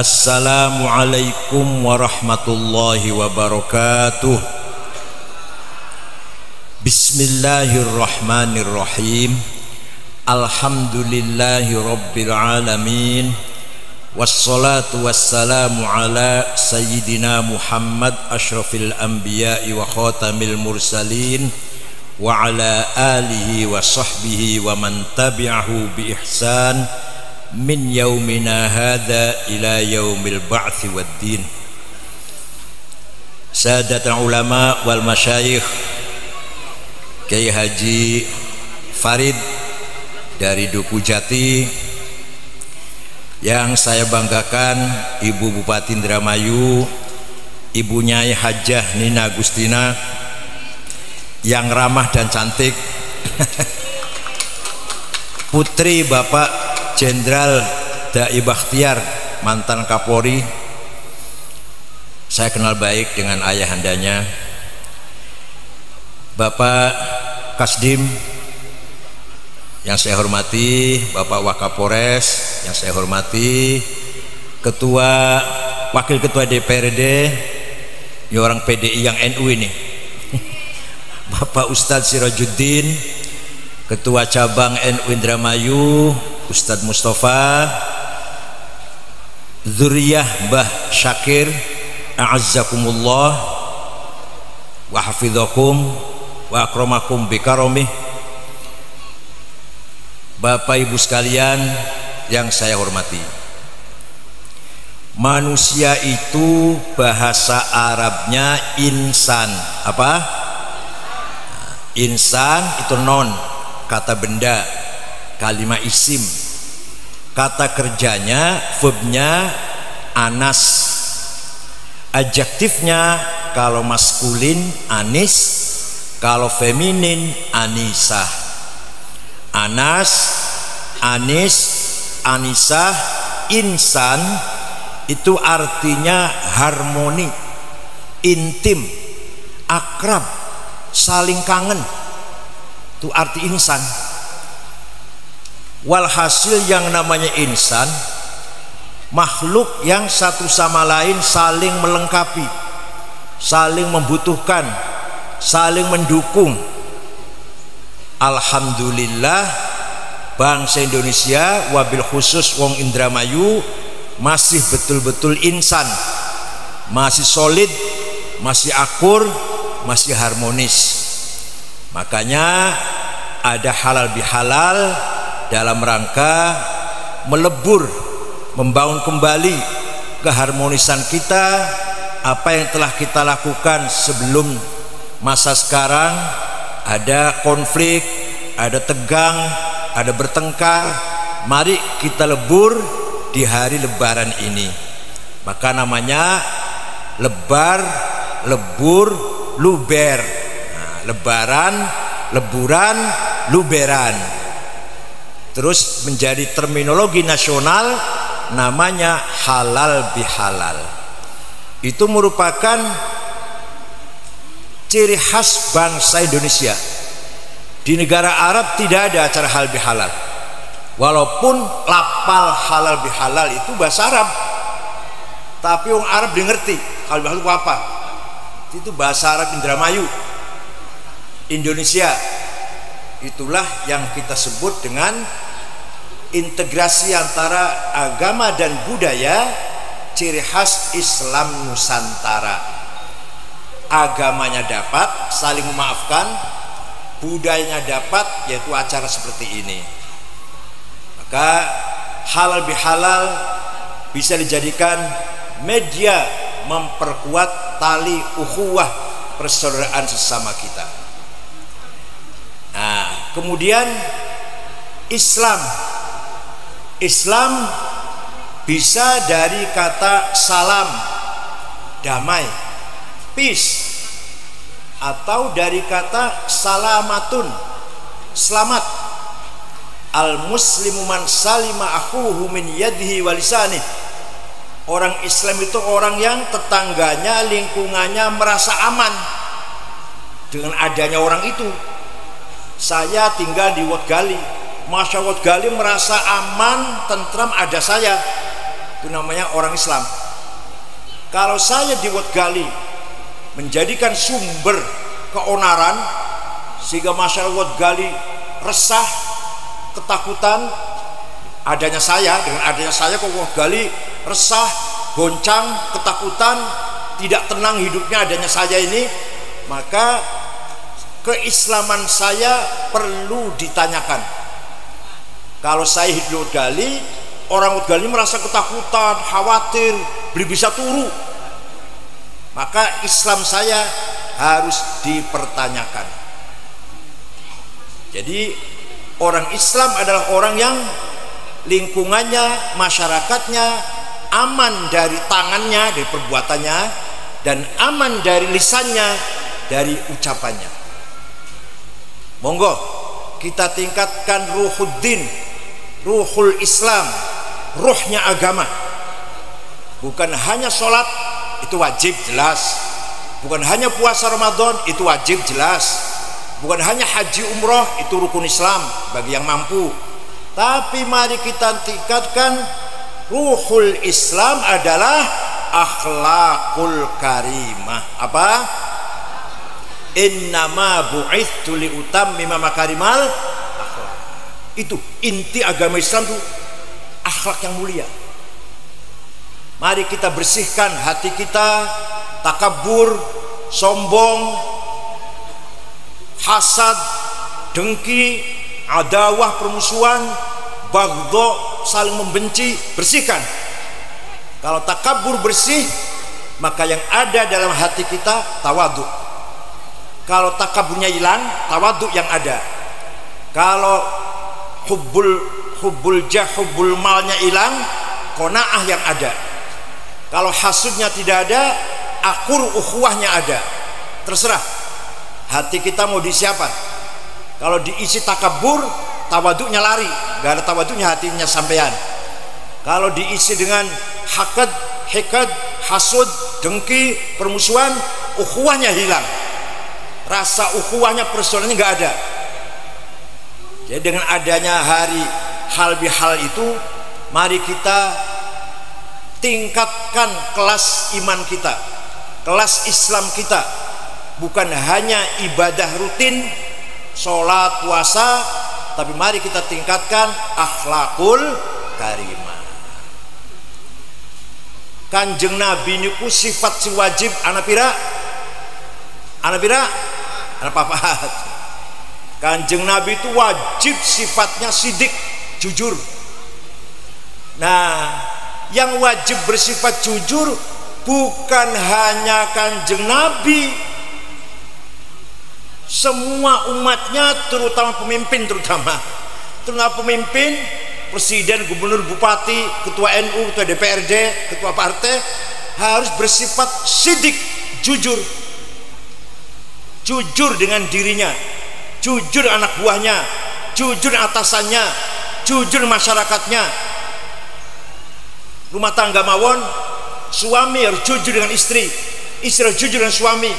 Assalamualaikum warahmatullahi wabarakatuh. Bismillahirrahmanirrahim. Alhamdulillahi rabbil alamin. Wassalatu wassalamu ala sayyidina Muhammad asyrafil anbiya'i wa khatamil mursalin wa ala alihi wa sahbihi wa man tabi'ahu bi ihsan min yaumina hadza ila yaumil ba'tsi waddin. Sadatul ulama wal masyayikh, Kiai Haji Farid dari Duku Jati, yang saya banggakan Ibu Bupati Indramayu, Ibu Nyai Hajah Nina Agustina yang ramah dan cantik, putri Bapak Jenderal Dai Bakhtiar, mantan Kapolri. Saya kenal baik dengan ayahandanya. Bapak Kasdim yang saya hormati, Bapak Wakapolres yang saya hormati, Ketua Wakil Ketua DPRD, ini orang PDI yang NU ini, Bapak Ustadz Sirajuddin, Ketua Cabang NU Indramayu Ustadz Mustafa, Zuriyah Mbah Syakir, a'azzakumullah wa hafidhakum wa akramakum bikaromih. Bapak Ibu sekalian yang saya hormati, manusia itu bahasa Arabnya insan. Apa? Insan itu non, kata benda, kalimat isim. Kata kerjanya, verbnya anas. Adjektifnya kalau maskulin anis, kalau feminin anisah. Anas, anis, anisah, insan itu artinya harmoni, intim, akrab, saling kangen. Itu arti insan. Walhasil yang namanya insan, makhluk yang satu sama lain saling melengkapi, saling membutuhkan, saling mendukung. Alhamdulillah bangsa Indonesia, wabil khusus wong Indramayu, masih betul-betul insan, masih solid, masih akur, masih harmonis. Makanya ada halal bihalal dalam rangka melebur, membangun kembali keharmonisan kita. Apa yang telah kita lakukan sebelum masa sekarang, ada konflik, ada tegang, ada bertengkar, mari kita lebur di hari lebaran ini. Maka namanya lebar, lebur, luber. Nah, lebaran, leburan, luberan. Terus menjadi terminologi nasional, namanya halal bihalal. Itu merupakan ciri khas bangsa Indonesia. Di negara Arab tidak ada acara halal bihalal, walaupun lapal halal bihalal itu bahasa Arab, tapi orang Arab dia ngerti halal bihalal itu apa. Itu bahasa Arab Indramayu, Indonesia. Itulah yang kita sebut dengan integrasi antara agama dan budaya, ciri khas Islam Nusantara. Agamanya dapat, saling memaafkan, budayanya dapat, yaitu acara seperti ini. Maka halal bihalal bisa dijadikan media memperkuat tali ukhuwah, persaudaraan sesama kita. Nah, kemudian Islam bisa dari kata salam, damai, peace, atau dari kata salamatun, selamat. Al muslimu man salima akhuhu min yadihi wa lisanih. Orang Islam itu orang yang tetangganya, lingkungannya merasa aman dengan adanya orang itu. Saya tinggal di Wot Gali, Masya Allah, Gali merasa aman, tentram ada saya. itu namanya orang Islam. Kalau saya di Wat Gali menjadikan sumber keonaran sehingga masyarakat Wat Gali resah, ketakutan, dengan adanya saya kok Wat Gali resah, goncang, ketakutan, tidak tenang hidupnya adanya saya ini, maka keislaman saya perlu ditanyakan. Kalau saya hidup di Wat Gali, orang Wat Gali merasa ketakutan, khawatir, bisa turu, maka Islam saya harus dipertanyakan. Jadi orang Islam adalah orang yang lingkungannya, masyarakatnya aman dari tangannya, dari perbuatannya, dan aman dari lisannya, dari ucapannya. Monggo kita tingkatkan ruhuddin, ruhul Islam, ruhnya agama. Bukan hanya sholat, itu wajib jelas. Bukan hanya puasa Ramadan, itu wajib jelas. Bukan hanya haji umroh, itu rukun Islam bagi yang mampu. Tapi mari kita tingkatkan ruhul Islam adalah akhlakul karimah. Apa? Innama bu'ithu liutammima makarimal akhlak. Itu inti agama Islam, itu akhlak yang mulia. Mari kita bersihkan hati kita, takabur, sombong, hasad, dengki, adawah, permusuhan, baghdho, saling membenci, bersihkan. Kalau takabur bersih, maka yang ada dalam hati kita tawadhu. Kalau takaburnya hilang, tawadhu yang ada. Kalau hubbul jah, hubbul malnya hilang, qanaah yang ada. Kalau hasudnya tidak ada, akur ukhuwahnya ada. Terserah hati kita mau diisi apa. Kalau diisi takabur, tawaduknya lari, gak ada tawaduknya hatinya sampean. Kalau diisi dengan hakad, hikad, hasud, dengki, permusuhan, ukhuwahnya hilang. Rasa ukhuwahnya, persaudaranya gak ada. Jadi dengan adanya hari hal bihal itu, mari kita tingkatkan kelas iman kita, kelas Islam kita. Bukan hanya ibadah rutin, sholat, puasa, tapi mari kita tingkatkan akhlakul karimah. Kanjeng Nabi niku sifat si wajib anak pira anak papat. Kanjeng Nabi itu wajib sifatnya sidik, jujur. Nah, yang wajib bersifat jujur bukan hanya Kanjeng Nabi, semua umatnya, terutama pemimpin, terutama pemimpin, presiden, gubernur, bupati, ketua NU, ketua DPRD, ketua partai harus bersifat sidik, jujur. Jujur dengan dirinya, jujur anak buahnya, jujur atasannya, jujur masyarakatnya. Rumah tangga mawon, suami harus jujur dengan istri, istri harus jujur dengan suami,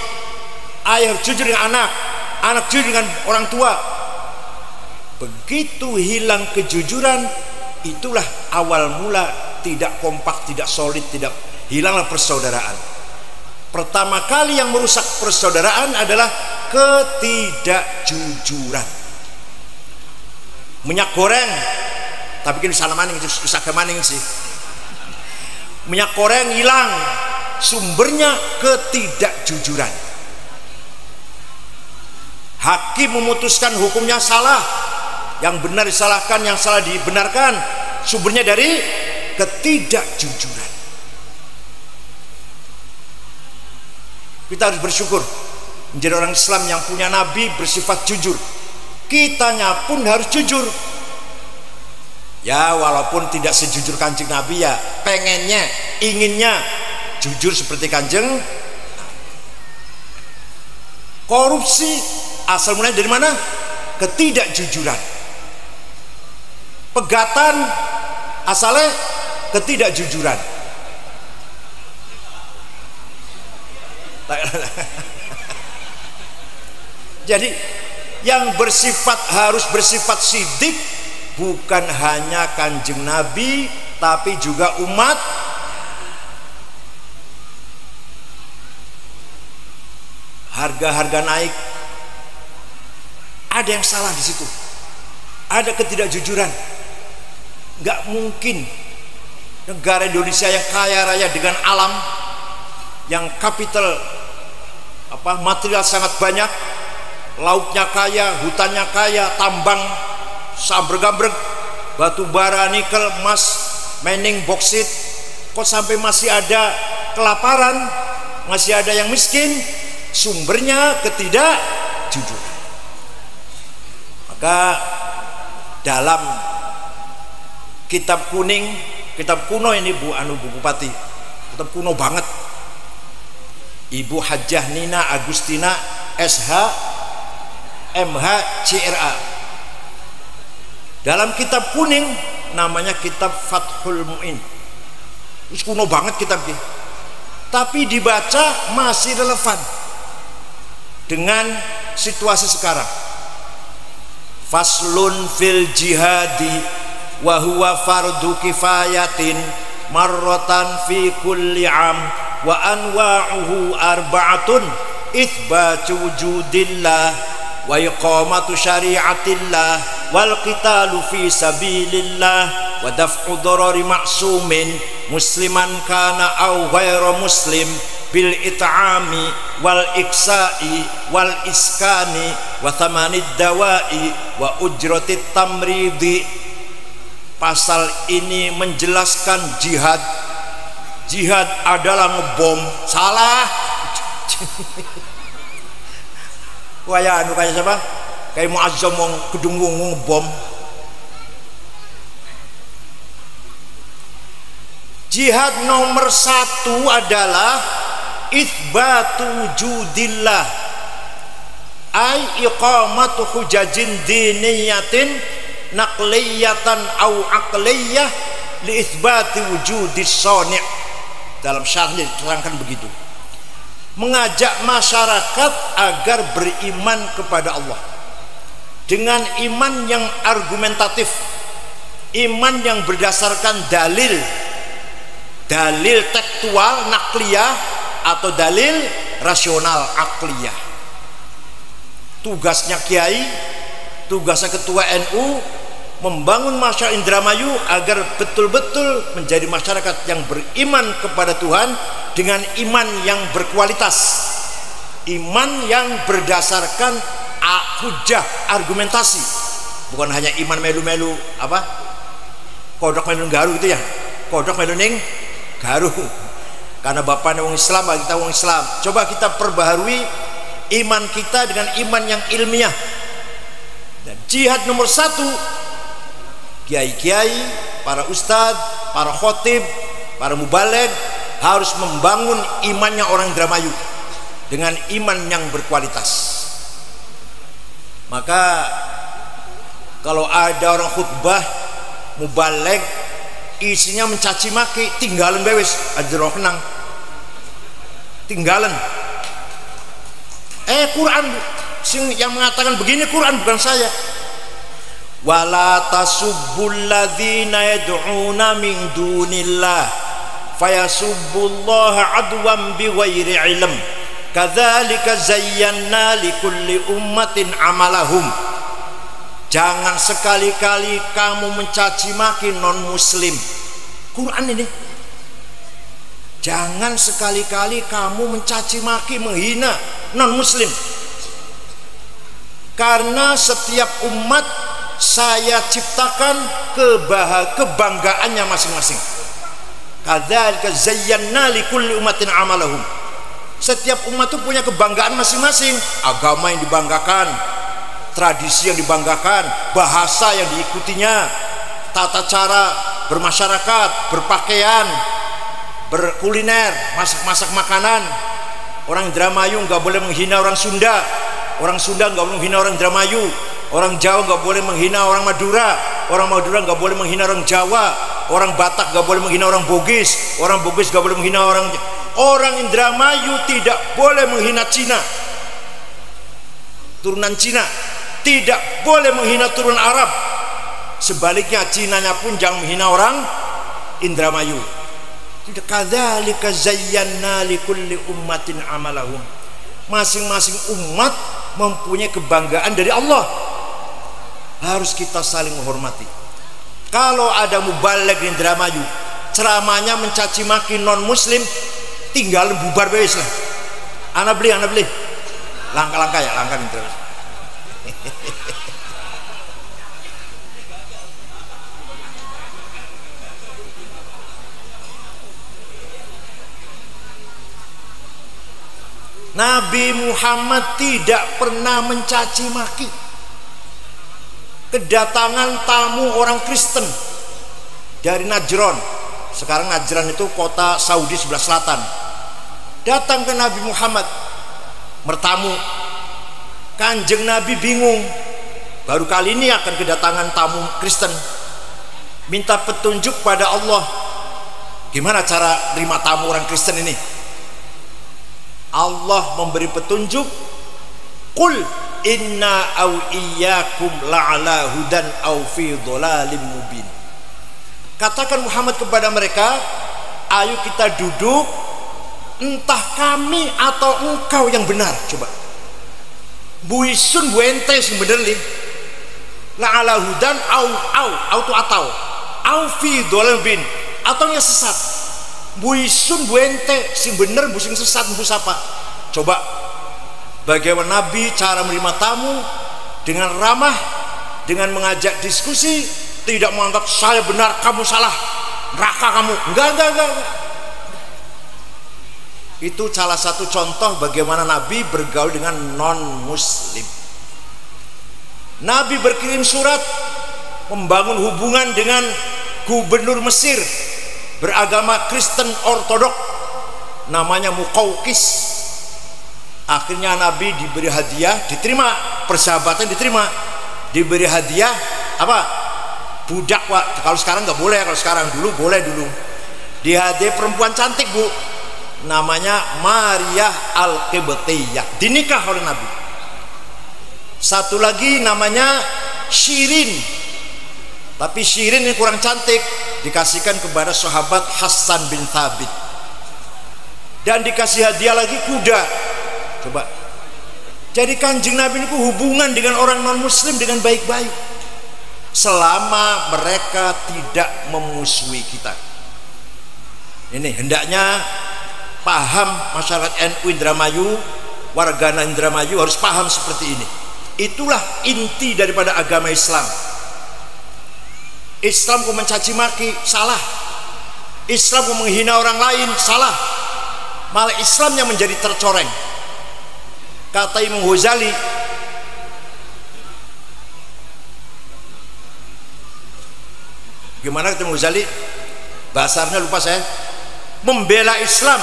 ayah harus jujur dengan anak, anak jujur dengan orang tua. Begitu hilang kejujuran, itulah awal mula tidak kompak, tidak solid, tidak hilanglah persaudaraan. Pertama kali yang merusak persaudaraan adalah ketidakjujuran. Minyak goreng, tapi kan salah maning, susah ke maning sih. Minyak goreng hilang, sumbernya ketidakjujuran. Hakim memutuskan hukumnya salah, yang benar disalahkan, yang salah dibenarkan, sumbernya dari ketidakjujuran. Kita harus bersyukur menjadi orang Islam yang punya Nabi bersifat jujur. Kitanya pun harus jujur. Ya, walaupun tidak sejujur Kanjeng Nabi, ya pengennya, inginnya jujur seperti Kanjeng. Korupsi asal mulai dari mana? Ketidakjujuran. Pegatan asalnya ketidakjujuran. Jadi yang harus bersifat sidik bukan hanya Kanjeng Nabi, tapi juga umat. Harga-harga naik, ada yang salah di situ, ada ketidakjujuran. Nggak mungkin negara Indonesia yang kaya raya dengan alam, yang kapital material sangat banyak, lautnya kaya, hutannya kaya, tambang sambreg-gambreg, batu bara, nikel, emas, mining, boksit, kok sampai masih ada kelaparan, masih ada yang miskin? Sumbernya ketidakjujuran. Maka dalam kitab kuning, kitab kuno ini Bu Bupati, kitab kuno banget, Ibu Hajjah Nina Agustina SH MH CRA, dalam kitab kuning namanya kitab Fathul Mu'in. Ini kuno banget kitabnya, tapi dibaca masih relevan dengan situasi sekarang. Faslun fil jihadi wa huwa fardu kifayatin marratan fi kulli am wa anwa'uhu arba'atun itsbatu wujudillah wa iqamatu syari'atillah wal qitalu fi sabilillah wa daf'u darari ma'sumin musliman kana aw ghairu muslim bil it'ami wal iksa'i wal iskani wa thamanid dawai wa ujratit tamridi. Pasal ini menjelaskan jihad. Jihad adalah ngebom. Salah. Kayak siapa? Kayak Muazzam wong gedung wong ngebom. Jihad nomor 1 adalah itsbatu wujudillah, ay iqamatu hujajin diniyatin naqliyatan au aqliyah li itsbati wujudis shani'. Dalam syarahnya diterangkan begitu, mengajak masyarakat agar beriman kepada Allah dengan iman yang argumentatif, iman yang berdasarkan dalil tekstual nakliyah atau dalil rasional akliyah. Tugasnya kiai, tugasnya ketua NU membangun masyarakat Indramayu agar betul-betul menjadi masyarakat yang beriman kepada Tuhan dengan iman yang berkualitas, iman yang berdasarkan hujah argumentasi, bukan hanya iman melu-melu kodok melu garu gitu ya, kodok melu ning garu karena bapaknya wong Islam, kita wong Islam. Coba kita perbaharui iman kita dengan iman yang ilmiah. Dan jihad nomor 1, kiai-kiai, para ustadz, para khotib, para mubaligh harus membangun imannya orang Indramayu dengan iman yang berkualitas. Maka kalau ada orang khutbah mubaligh isinya mencaci maki, tinggalan bewes aja roh kenang, tinggalan. Quran sing yang mengatakan begini Quran, bukan saya. Wala tasubbul ladzina yad'una min dunillah fayasubbullaha adwan bighairi ilm kadzalika zayyana likulli ummatin amalahum. Jangan sekali-kali kamu mencaci maki non muslim. Quran ini. Jangan sekali-kali kamu mencaci maki, menghina non muslim. Karena setiap umat saya ciptakan kebanggaannya masing-masing. Kadzalika zayyana likulli ummatin amalahum. Setiap umat itu punya kebanggaan masing-masing, agama yang dibanggakan, tradisi yang dibanggakan, bahasa yang diikutinya, tata cara bermasyarakat, berpakaian, berkuliner, masak-masak makanan. Orang Indramayu nggak boleh menghina orang Sunda, orang Sunda nggak boleh menghina orang Indramayu, orang Jawa nggak boleh menghina orang Madura, orang Madura nggak boleh menghina orang Jawa, orang Batak nggak boleh menghina orang Bugis, orang Bugis nggak boleh menghina orang Indramayu tidak boleh menghina Cina, turunan Cina, tidak boleh menghina turunan Arab. Sebaliknya Cinanya pun jangan menghina orang Indramayu. Kadzalika zayyana likulli ummatin amalahum. Masing-masing umat mempunyai kebanggaan dari Allah. Harus kita saling menghormati. Kalau ada mubaligh di Indramayu, ceramahnya mencaci maki non muslim, tinggal bubar beres lah. Ana beli. Langkah-langkah ya, langkah terus. Nabi Muhammad tidak pernah mencaci maki. Kedatangan tamu orang Kristen dari Najran, sekarang Najran itu kota Saudi sebelah selatan, datang ke Nabi Muhammad bertamu. Kanjeng Nabi bingung, baru kali ini akan kedatangan tamu Kristen, minta petunjuk pada Allah, gimana cara terima tamu orang Kristen ini. Allah memberi petunjuk, qul inna au iyyakum la'ala hudan au fi dhalalim mubin. Katakan Muhammad kepada mereka, ayo kita duduk, entah kami atau engkau yang benar. Coba buisun bu ente sing bener li, la'ala hudan au tu au fi dhalalim mubin, atau yang sesat. Buisun bu ente sing bener bu sing sesat bu sapa. Coba bagaimana Nabi cara menerima tamu, dengan ramah, dengan mengajak diskusi, tidak menganggap saya benar kamu salah, neraka kamu. Enggak. Itu salah satu contoh bagaimana Nabi bergaul dengan non muslim. Nabi berkirim surat membangun hubungan dengan gubernur Mesir beragama Kristen Ortodok, namanya Muqawqis. Akhirnya Nabi diberi hadiah, diterima, persahabatan diterima, diberi hadiah apa? Budak, Pak. Kalau sekarang nggak boleh, kalau sekarang dulu boleh dulu. Dihadiah perempuan cantik, Bu. Namanya Maria Al-Qibtiyah, dinikah oleh Nabi. Satu lagi namanya Shirin, tapi Shirin ini kurang cantik, dikasihkan kepada sahabat Hasan bin Thabit. Dan dikasih hadiah lagi kuda. Coba, jadi Kanjeng Nabi itu hubungan dengan orang non muslim dengan baik-baik, selama mereka tidak memusuhi kita. Ini hendaknya paham masyarakat NU Indramayu, warga Indramayu harus paham seperti ini. Itulah inti daripada agama Islam. Islam kok mencaci maki, salah. Islam kok menghina orang lain, salah. Malah Islam yang menjadi tercoreng. Kata Imam Ghazali, gimana kata Imam Ghazali? Bahasanya lupa saya. Membela Islam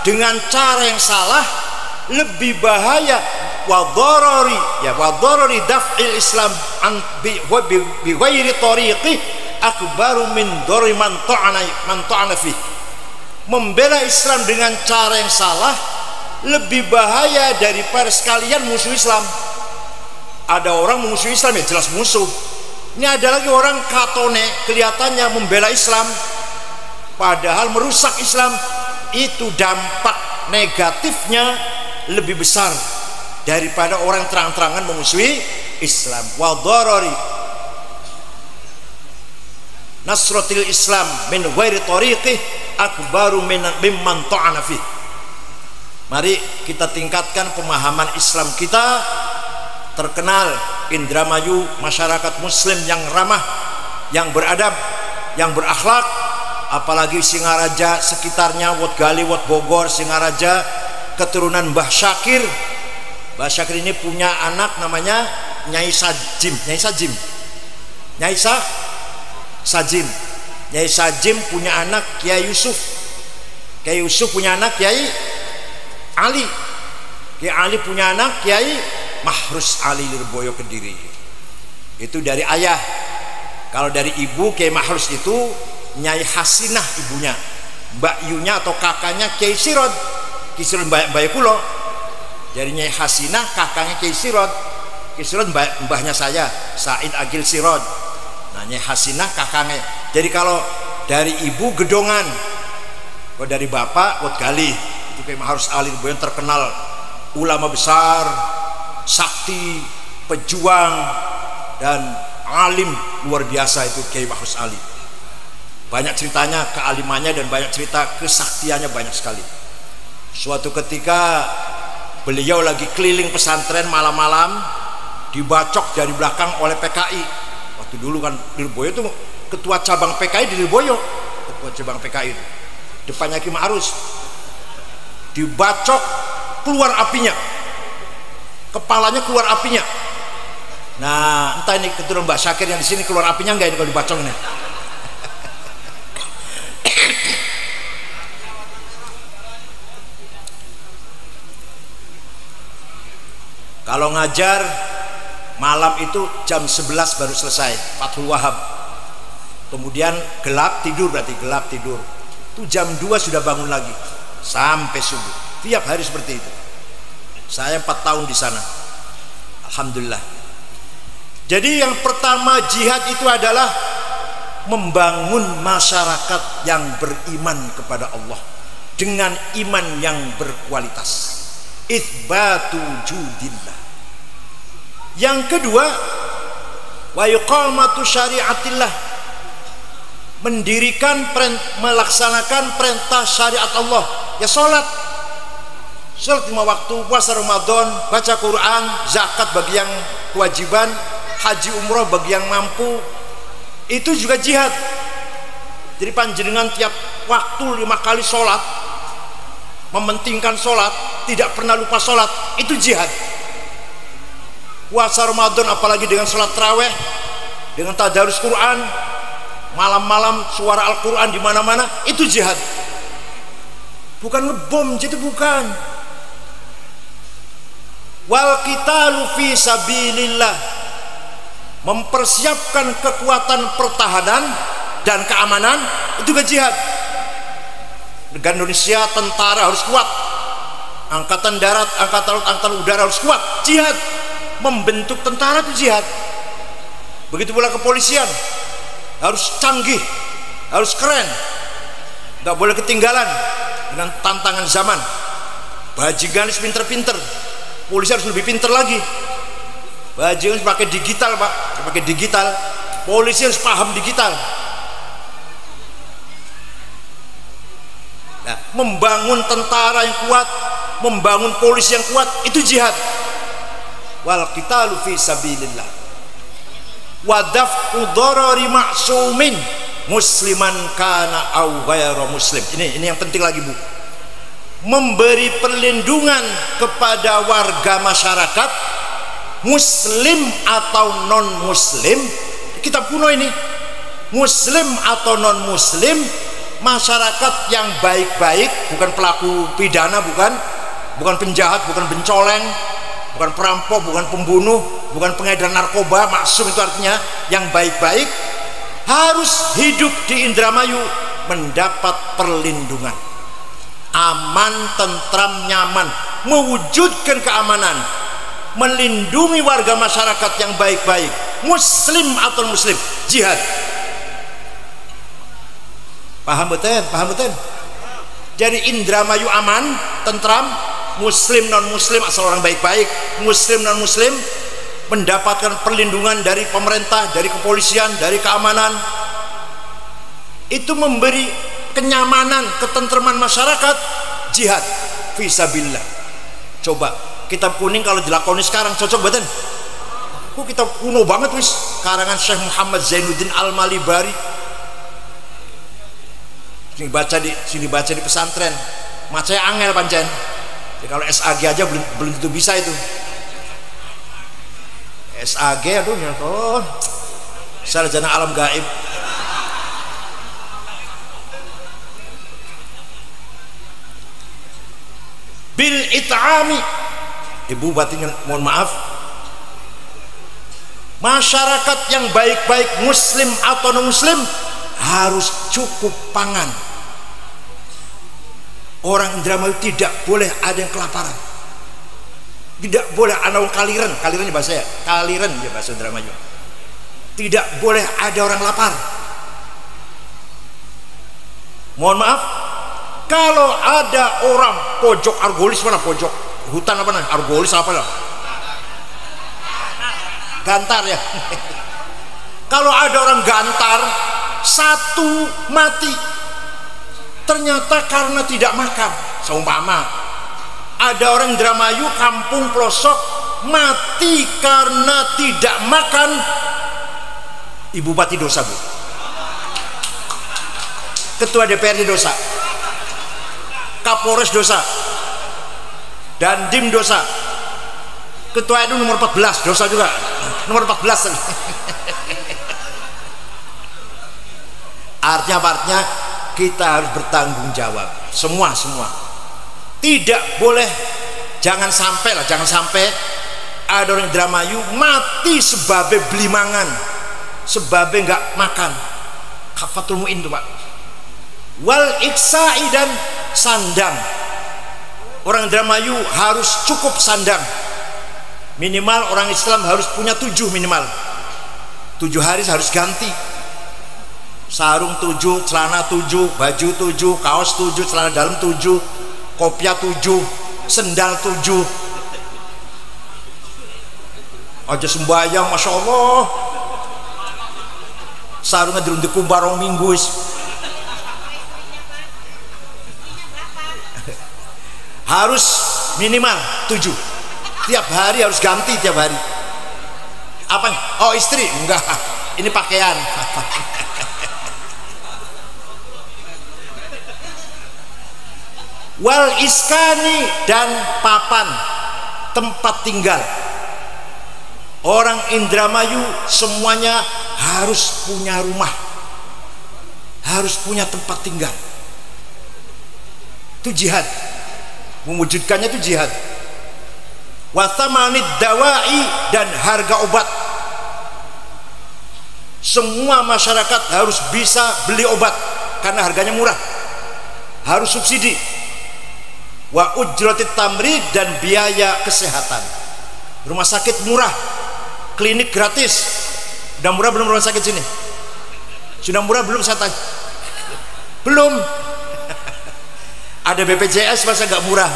dengan cara yang salah lebih bahaya, wadharari daf'il Islam an bi ghairi tariqi akbaru min dharri man ta'ana fi. Membela Islam dengan cara yang salah lebih bahaya daripada sekalian musuh Islam. Ada orang musuh Islam, ya jelas musuh. Ini ada lagi orang katone, kelihatannya membela Islam padahal merusak Islam. Itu dampak negatifnya lebih besar daripada orang terang-terangan memusuhi Islam. Wa dharari nasratil Islam min ghairi tariqih akbaru mimman ta'ana fi. Mari kita tingkatkan pemahaman Islam kita. Terkenal Indramayu masyarakat muslim yang ramah, yang beradab, yang berakhlak. Apalagi Singaraja sekitarnya, Wat Gali, Wat Bogor, Singaraja, keturunan Mbah Syakir. Mbah Syakir ini punya anak namanya Nyai Sajim. Nyai Sajim punya anak Kiai Yusuf. Kiai Yusuf punya anak Kiai Ali. Kiai Ali punya anak Kiai Mahrus Ali Lirboyo Kediri. Itu dari ayah. Kalau dari ibu Kiai Mahrus itu Nyai Hasinah ibunya, Mbak Yunya atau kakaknya Kiai Sirod. Kiai Sirod Mbak Kulo. Dari Nyai Hasinah kakaknya Kiai Sirod. Kiai Sirod mbahnya saya, Said Agil Sirod. Nah, Nyai Hasinah kakaknya. Jadi kalau dari ibu gedongan, kalau dari bapak Wat Gali. Itu Kiai Maharus Ali yang terkenal, ulama besar, sakti, pejuang, dan alim luar biasa itu Kiai Maharus Ali. Banyak ceritanya kealimannya dan banyak cerita kesaktiannya, banyak sekali. Suatu ketika beliau lagi keliling pesantren malam-malam, dibacok dari belakang oleh PKI. Waktu dulu kan di Lirboyo itu ketua cabang PKI di Lirboyo, ketua cabang PKI itu depannya Kiai Ma'ruf, dibacok, keluar apinya, kepalanya keluar apinya. Nah, entah ini keturunan Mbak Syakir yang di sini keluar apinya enggak ini kalau dibacok ini. Kalau ngajar malam itu jam 11 baru selesai Fathul Wahab, kemudian gelap tidur, berarti gelap tidur itu jam 2 sudah bangun lagi sampai subuh, tiap hari seperti itu. Saya 4 tahun di sana, alhamdulillah. Jadi yang pertama jihad itu adalah membangun masyarakat yang beriman kepada Allah dengan iman yang berkualitas, itsbatu wujudillah. Yang kedua, wa iqamatu syariatillah, mendirikan, melaksanakan perintah syariat Allah. Ya sholat 5 waktu, puasa Ramadan, baca Quran, zakat bagi yang kewajiban, haji umroh bagi yang mampu. Itu juga jihad. Jadi panjenengan tiap waktu 5 kali sholat, mementingkan sholat, tidak pernah lupa sholat, itu jihad. Puasa Ramadan apalagi dengan sholat tarawih, dengan tadarus Quran, malam-malam suara Al-Quran di mana-mana, itu jihad. Bukan ngebom, itu bukan. Wal qitalu fi sabilillah, mempersiapkan kekuatan pertahanan dan keamanan, itu juga jihad. Negara Indonesia, tentara harus kuat, angkatan darat, angkatan laut, angkatan udara harus kuat, jihad. Membentuk tentara itu jihad. Begitu pula kepolisian, harus canggih, harus keren, nggak boleh ketinggalan dengan tantangan zaman. Bajingan harus pinter-pinter, polisi harus lebih pinter lagi. Bajingan harus pakai digital, Pak, harus pakai digital. Polisi harus paham digital. Nah, membangun tentara yang kuat, membangun polisi yang kuat, itu jihad. Wal qitalu fi sabilillah wa daf'u dharari ma'sumin musliman kana aw ghairu muslim. Ini yang penting lagi, Bu. Memberi perlindungan kepada warga masyarakat muslim atau non muslim. Kitab kuno ini, muslim atau non muslim, masyarakat yang baik-baik, bukan pelaku pidana, bukan penjahat, bukan pencoleng, bukan perampok, bukan pembunuh, bukan pengedar narkoba. Maksum itu artinya yang baik-baik, harus hidup di Indramayu mendapat perlindungan, aman, tentram, nyaman, mewujudkan keamanan, melindungi warga masyarakat yang baik-baik, muslim atau muslim, jihad. Paham betul? Paham betul? Jadi Indramayu aman, tentram, muslim non muslim asal orang baik-baik, muslim non muslim mendapatkan perlindungan dari pemerintah, dari kepolisian, dari keamanan. Itu memberi kenyamanan, ketentraman masyarakat, jihad fisabilillah. Coba kitab kuning kalau dilakoni sekarang cocok betul? Kok kitab kuno banget wis, karangan Syekh Muhammad Zainuddin Al-Malibari. Sini baca di pesantren, macanya angel pancen. Ya, kalau SAG aja belum tentu bisa itu. SAG, aduh ya Allah, sarjana alam gaib. Bil it'ami, ibu batin, mohon maaf, masyarakat yang baik-baik, muslim atau non muslim, harus cukup pangan. Orang Indramayu tidak boleh ada yang kelaparan, tidak boleh ada orang kaliren, kaliren bahasa ya, kaliren ya bahasa Indramayu, tidak boleh ada orang lapar. Mohon maaf, kalau ada orang pojok Argolis, mana pojok hutan apa namanya, Argolis apa lah, Gantar ya. Kalau ada orang Gantar satu mati, ternyata karena tidak makan. Seumpama ada orang Indramayu kampung pelosok mati karena tidak makan, Ibu Bupati dosa, Bu. Ketua DPRD dosa, Kapolres dosa, Dandim dosa, Ketua RW nomor 14 dosa juga, nomor 14. Artinya kita harus bertanggung jawab semua. Tidak boleh, jangan sampai ada orang Indramayu mati sebabnya beli mangan, sebabnya nggak makan. Kafatul mu'in itu, Pak. Wal iksa'i, dan sandang. Orang Indramayu harus cukup sandang. Minimal orang Islam harus punya 7 minimal. 7 hari harus ganti. Sarung 7, celana 7, baju 7, kaos 7, celana dalam 7, kopiah 7, sendal 7. Aja sembahyang, Masya Allah. Sarungnya diruntik barong minggu. Harus minimal 7. Tiap hari harus ganti, tiap hari. Apa? Oh, istri? Enggak, ini pakaian. Wal iskani, dan papan, tempat tinggal. Orang Indramayu semuanya harus punya rumah, harus punya tempat tinggal. Itu jihad. Mewujudkannya itu jihad. Wa thamanid dawai, dan harga obat. Semua masyarakat harus bisa beli obat karena harganya murah, harus subsidi. Wa ujratit tamrid, dan biaya kesehatan. Rumah sakit murah, klinik gratis. Sudah murah belum rumah sakit sini? Sudah murah belum, saya tanya? Belum. Ada BPJS, masa nggak murah?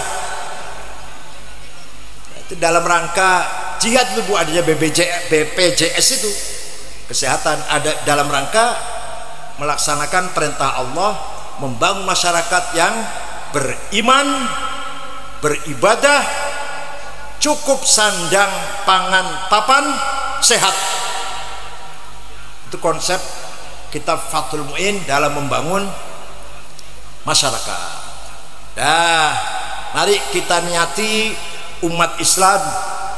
Itu dalam rangka jihad itu, Bu, adanya BPJS itu kesehatan, ada dalam rangka melaksanakan perintah Allah, membangun masyarakat yang beriman, beribadah, cukup sandang, pangan, papan, sehat. Itu konsep kitab Fathul Mu'in dalam membangun masyarakat. Nah, mari kita niati umat Islam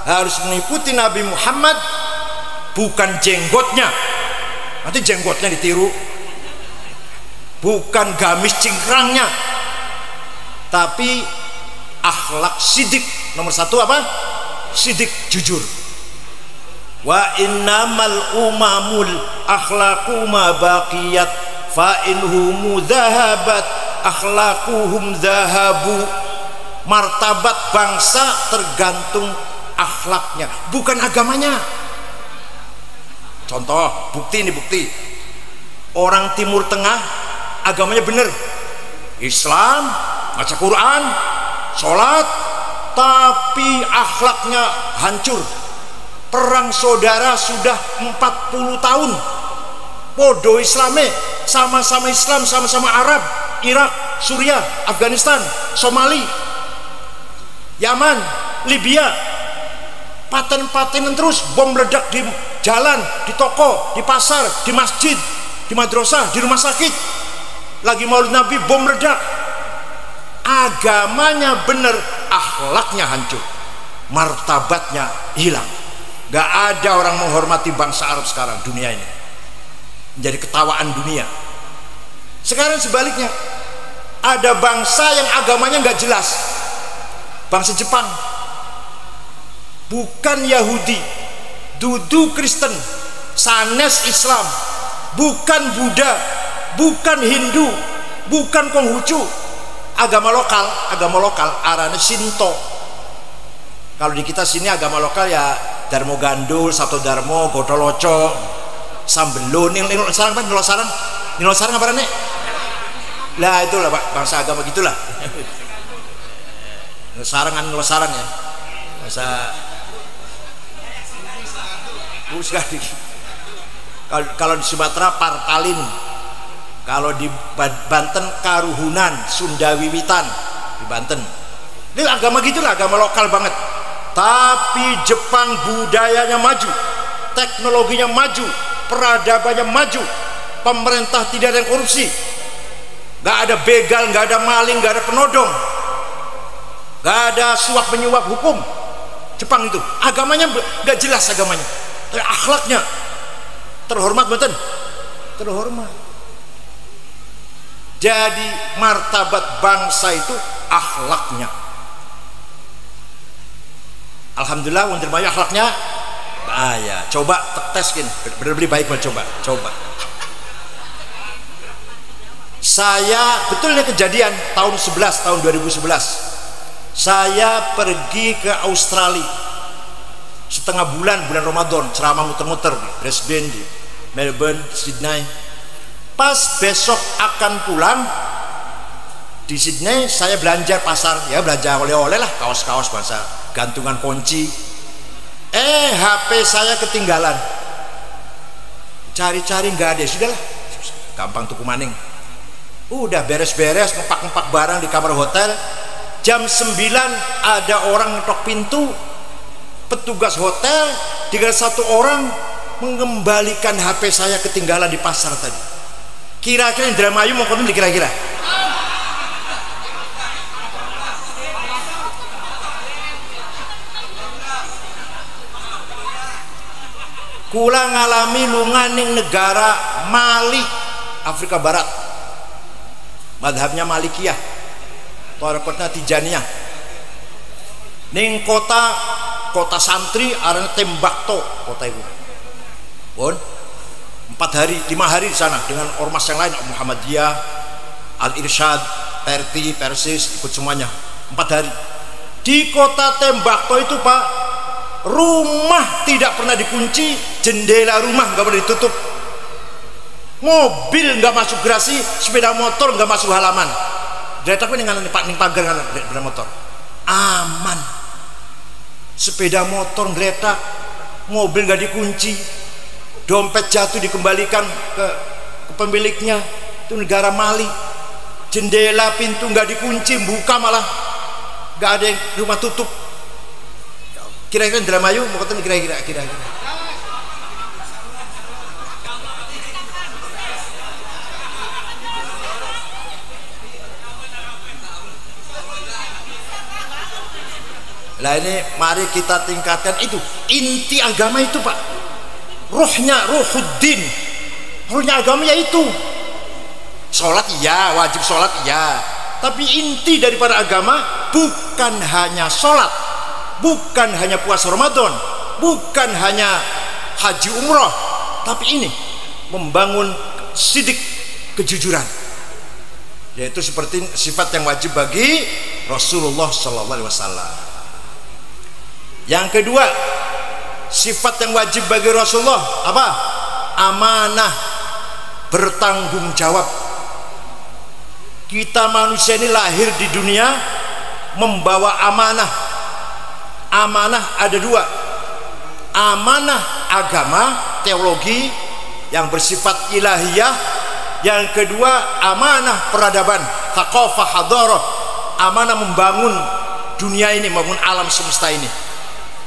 harus mengikuti Nabi Muhammad, bukan jenggotnya. Nanti jenggotnya ditiru, bukan gamis cingkrangnya, tapi akhlak sidik. Nomor 1 apa? Sidik, jujur. Wa innamal umamul akhlaqu ma baqiyat fa inhum dhahabat akhlaquhum dhahabu. Martabat bangsa tergantung akhlaknya, bukan agamanya. Contoh, bukti ini, bukti. Orang Timur Tengah agamanya benar, Islam, baca Quran, sholat, tapi akhlaknya hancur. Perang saudara sudah 40 tahun. Podo Islame, sama-sama Islam, sama-sama Arab. Irak, Suriah, Afghanistan, Somali, Yaman, Libya. Paten-patenan terus, bom meledak di jalan, di toko, di pasar, di masjid, di madrasah, di rumah sakit. Lagi Maulid Nabi, bom meledak. Agamanya benar, akhlaknya hancur, martabatnya hilang. Gak ada orang menghormati bangsa Arab sekarang, dunia ini menjadi ketawaan dunia. Sekarang sebaliknya, ada bangsa yang agamanya nggak jelas, bangsa Jepang, bukan Yahudi, dudu Kristen, sanes Islam, bukan Buddha, bukan Hindu, bukan Konghucu, agama lokal arane Shinto. Kalau di kita sini agama lokal ya Darmo Gandul, Sato Darmo, Godoloco, Sambelun, Nilo Sarang apa Nek? Lah itulah Pak, bangsa agama gitulah. Sarangan ngelosarang ya. Masa sekali. Kalau di Sumatera Partalin, kalau di Banten Karuhunan, Sunda Wiwitan di Banten. Ini agama gitulah, agama lokal banget. Tapi Jepang budayanya maju, teknologinya maju, peradabannya maju, pemerintah tidak ada yang korupsi, nggak ada begal, nggak ada maling, nggak ada penodong, nggak ada suap menyuap hukum. Jepang itu agamanya nggak jelas agamanya, tapi akhlaknya terhormat, betul, terhormat. Jadi martabat bangsa itu akhlaknya. Alhamdulillah wong dermayu akhlaknya ya, coba teskin bener-bener baik, mau coba. Saya betulnya kejadian tahun 2011 saya pergi ke Australia setengah bulan Ramadan, ceramah muter-muter di Brisbane, di Melbourne, Sydney. Pas besok akan pulang di Sydney, saya belanja pasar, ya belanja oleh-oleh lah, kaos-kaos bahasa gantungan kunci. HP saya ketinggalan, cari-cari nggak ada, sudahlah gampang tuku maning. Udah beres-beres ngepak-ngepak barang di kamar hotel. Jam 9 ada orang ngetok pintu, petugas hotel dengan satu orang mengembalikan HP saya ketinggalan di pasar tadi. Kira-kira Indramayu mau konon dikira-kira kula ngalami lunganing negara Mali, Afrika Barat, madhabnya Malikiyah, Tarekatnya Tijaniyah. Ning kota santri arane Tembakto kota itu. Pun 5 hari di sana dengan ormas yang lain, Muhammadiyah, Al-Irsyad, Perti, Persis, ikut semuanya 4 hari. Di kota Tembakto itu Pak, rumah tidak pernah dikunci, jendela rumah nggak pernah ditutup, mobil nggak masuk garasi, sepeda motor nggak masuk halaman. Dari tapi ning pagar kan sepeda motor aman, sepeda motor ngeletak, mobil nggak dikunci, dompet jatuh dikembalikan ke pemiliknya. Itu negara Mali. Jendela pintu nggak dikunci, buka malah nggak ada yang rumah tutup. Kira-kira Indramayu mau ketemu kira-kira lah. Ini mari kita tingkatkan itu inti agama itu Pak, ruhnya, ruhuddin, ruhnya agamanya itu. Sholat iya, wajib sholat iya, tapi inti daripada agama bukan hanya sholat, bukan hanya puasa Ramadan, bukan hanya haji umroh, tapi ini membangun sidik kejujuran, yaitu seperti sifat yang wajib bagi Rasulullah SAW. Yang kedua, sifat yang wajib bagi Rasulullah apa? Amanah, bertanggung jawab. Kita manusia ini lahir di dunia membawa amanah. Amanah ada 2, amanah agama, teologi yang bersifat ilahiyah. Yang kedua, amanah peradaban, thaqafah, hadarah, amanah membangun dunia ini, membangun alam semesta ini.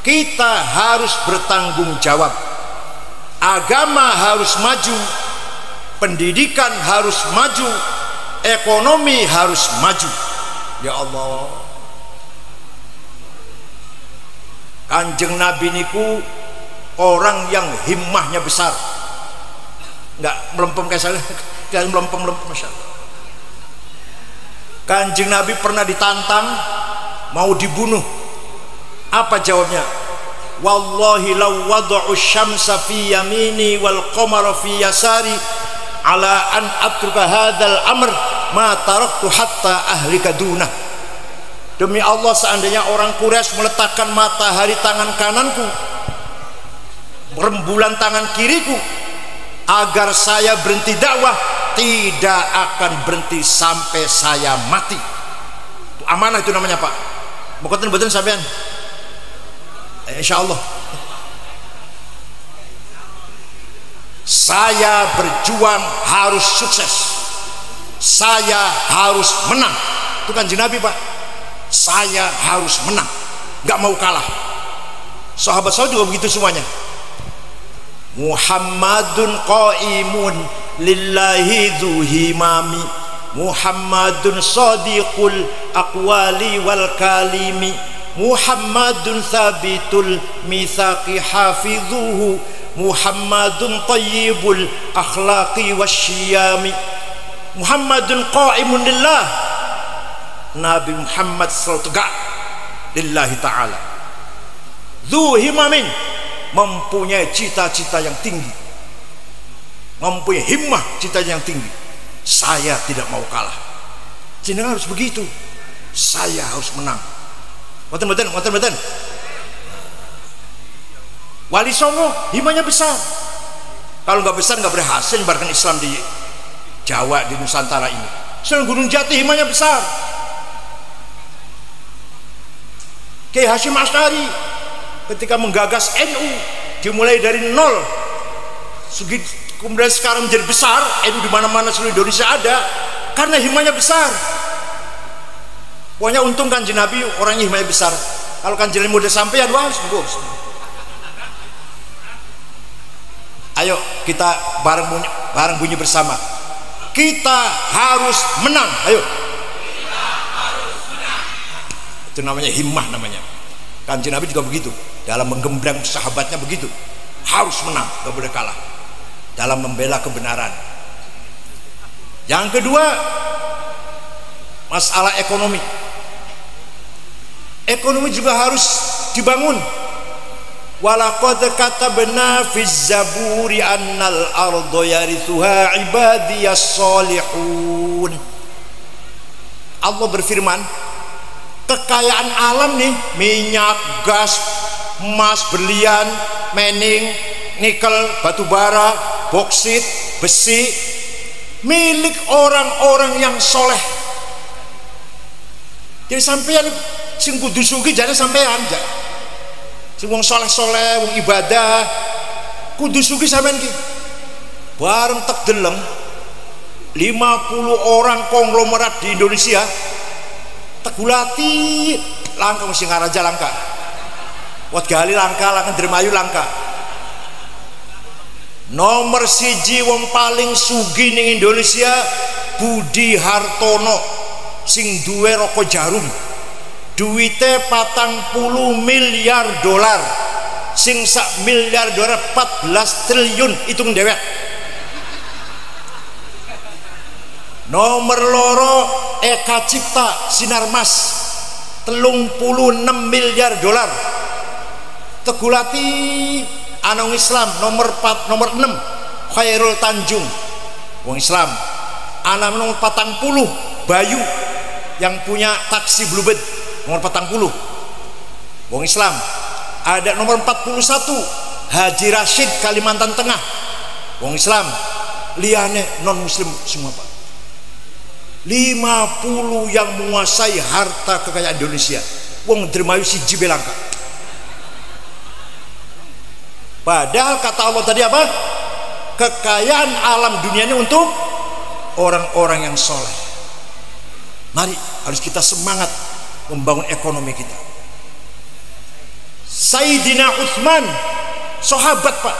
Kita harus bertanggung jawab. Agama harus maju, pendidikan harus maju, ekonomi harus maju. Ya Allah, Kanjeng Nabi niku orang yang himmahnya besar, nggak melempem kayak saya, kalian melempem Masya Allah. Kanjeng Nabi pernah ditantang mau dibunuh. Apa jawabnya? Wallahi law wada'u syamsa fi yamini wal qamara fi yasari ala an atruka hadzal amr ma taraktu hatta ahlika dunah. Demi Allah, seandainya orang Quraisy meletakkan matahari tangan kananku, rembulan tangan kiriku, agar saya berhenti dakwah, tidak akan berhenti sampai saya mati. Itu amanah, itu namanya Pak. Bukan betul sampean. Insya Allah. Saya berjuang harus sukses. Saya harus menang. Itu kan Nabi Pak. Saya harus menang, nggak mau kalah. Sahabat saya juga begitu semuanya. Muhammadun qaimun lillahi dzuhimami, Muhammadun sadiqul aqwali wal kalimi, Muhammadun thabitul mitsaqi hafidhuhu, Muhammadun tayyibul akhlaqi wasyiyami. Muhammadun qaimun lillah, Nabi Muhammad selalu tegak lillahi ta'ala. Dzuhimamin, mempunyai cita-cita yang tinggi, mempunyai himmah, cita yang tinggi. Saya tidak mau kalah. Jenengan harus begitu. Saya harus menang. Ngoten. Wali Songo himmahnya besar. Kalau nggak besar nggak berhasil menyebarkan Islam di Jawa, di Nusantara ini. Sunan Gunung Jati himmahnya besar. Kiai Hasyim Asy'ari ketika menggagas NU dimulai dari nol, kemudian sekarang menjadi besar, NU di mana-mana seluruh Indonesia ada karena himmahnya besar. Pokoknya untung Kanjeng Nabi orangnya himmahnya besar. Kalau Kanjeng Nabi udah sampean, wah sungguh. Ayo kita bareng bunyi bersama. Kita harus menang. Ayo. Itu namanya himmah namanya. Kanjeng Nabi juga begitu, dalam menggembleng sahabatnya begitu, harus menang, gak boleh kalah dalam membela kebenaran. Yang kedua, masalah ekonomi. Ekonomi juga harus dibangun. Walaqad katabna fiz zaburi annal arda yarithuha ibadiyas solihun. Allah berfirman, kekayaan alam nih, minyak, gas, emas, berlian, mening, nikel, batu bara, boksit, besi, milik orang-orang yang soleh. Jadi sampean sing kudu sugih jane sampean, sing wong soleh-soleh, wong ibadah, kudu sugih sampean ki. Bareng tek deleng 50 orang konglomerat di Indonesia tegulati langka, mesti ngaraja langka, Wat Gali langka, langka Dermayu langka. Nomor siji wong paling sugih ning Indonesia Budi Hartono sing duwe rokok jarum, duwite 40 miliar dolar, sing sak miliar dolar 14 triliun, hitung dewek. Nomor loro Eka Cipta Sinarmas 36 miliar dolar. Tegulati anong Islam nomor 6 Khairul Tanjung wong Islam. Anak nomor 40 Bayu yang punya taksi Bluebird nomor 40 wong Islam. Ada nomor 41 Haji Rashid Kalimantan Tengah wong Islam. Liane non muslim semua Pak. 50 yang menguasai harta kekayaan Indonesia. Wong Dermayu siji belangka. Padahal kata Allah tadi apa? Kekayaan alam dunia ini untuk orang-orang yang soleh. Mari harus kita semangat membangun ekonomi kita. Sayyidina Utsman, sahabat Pak,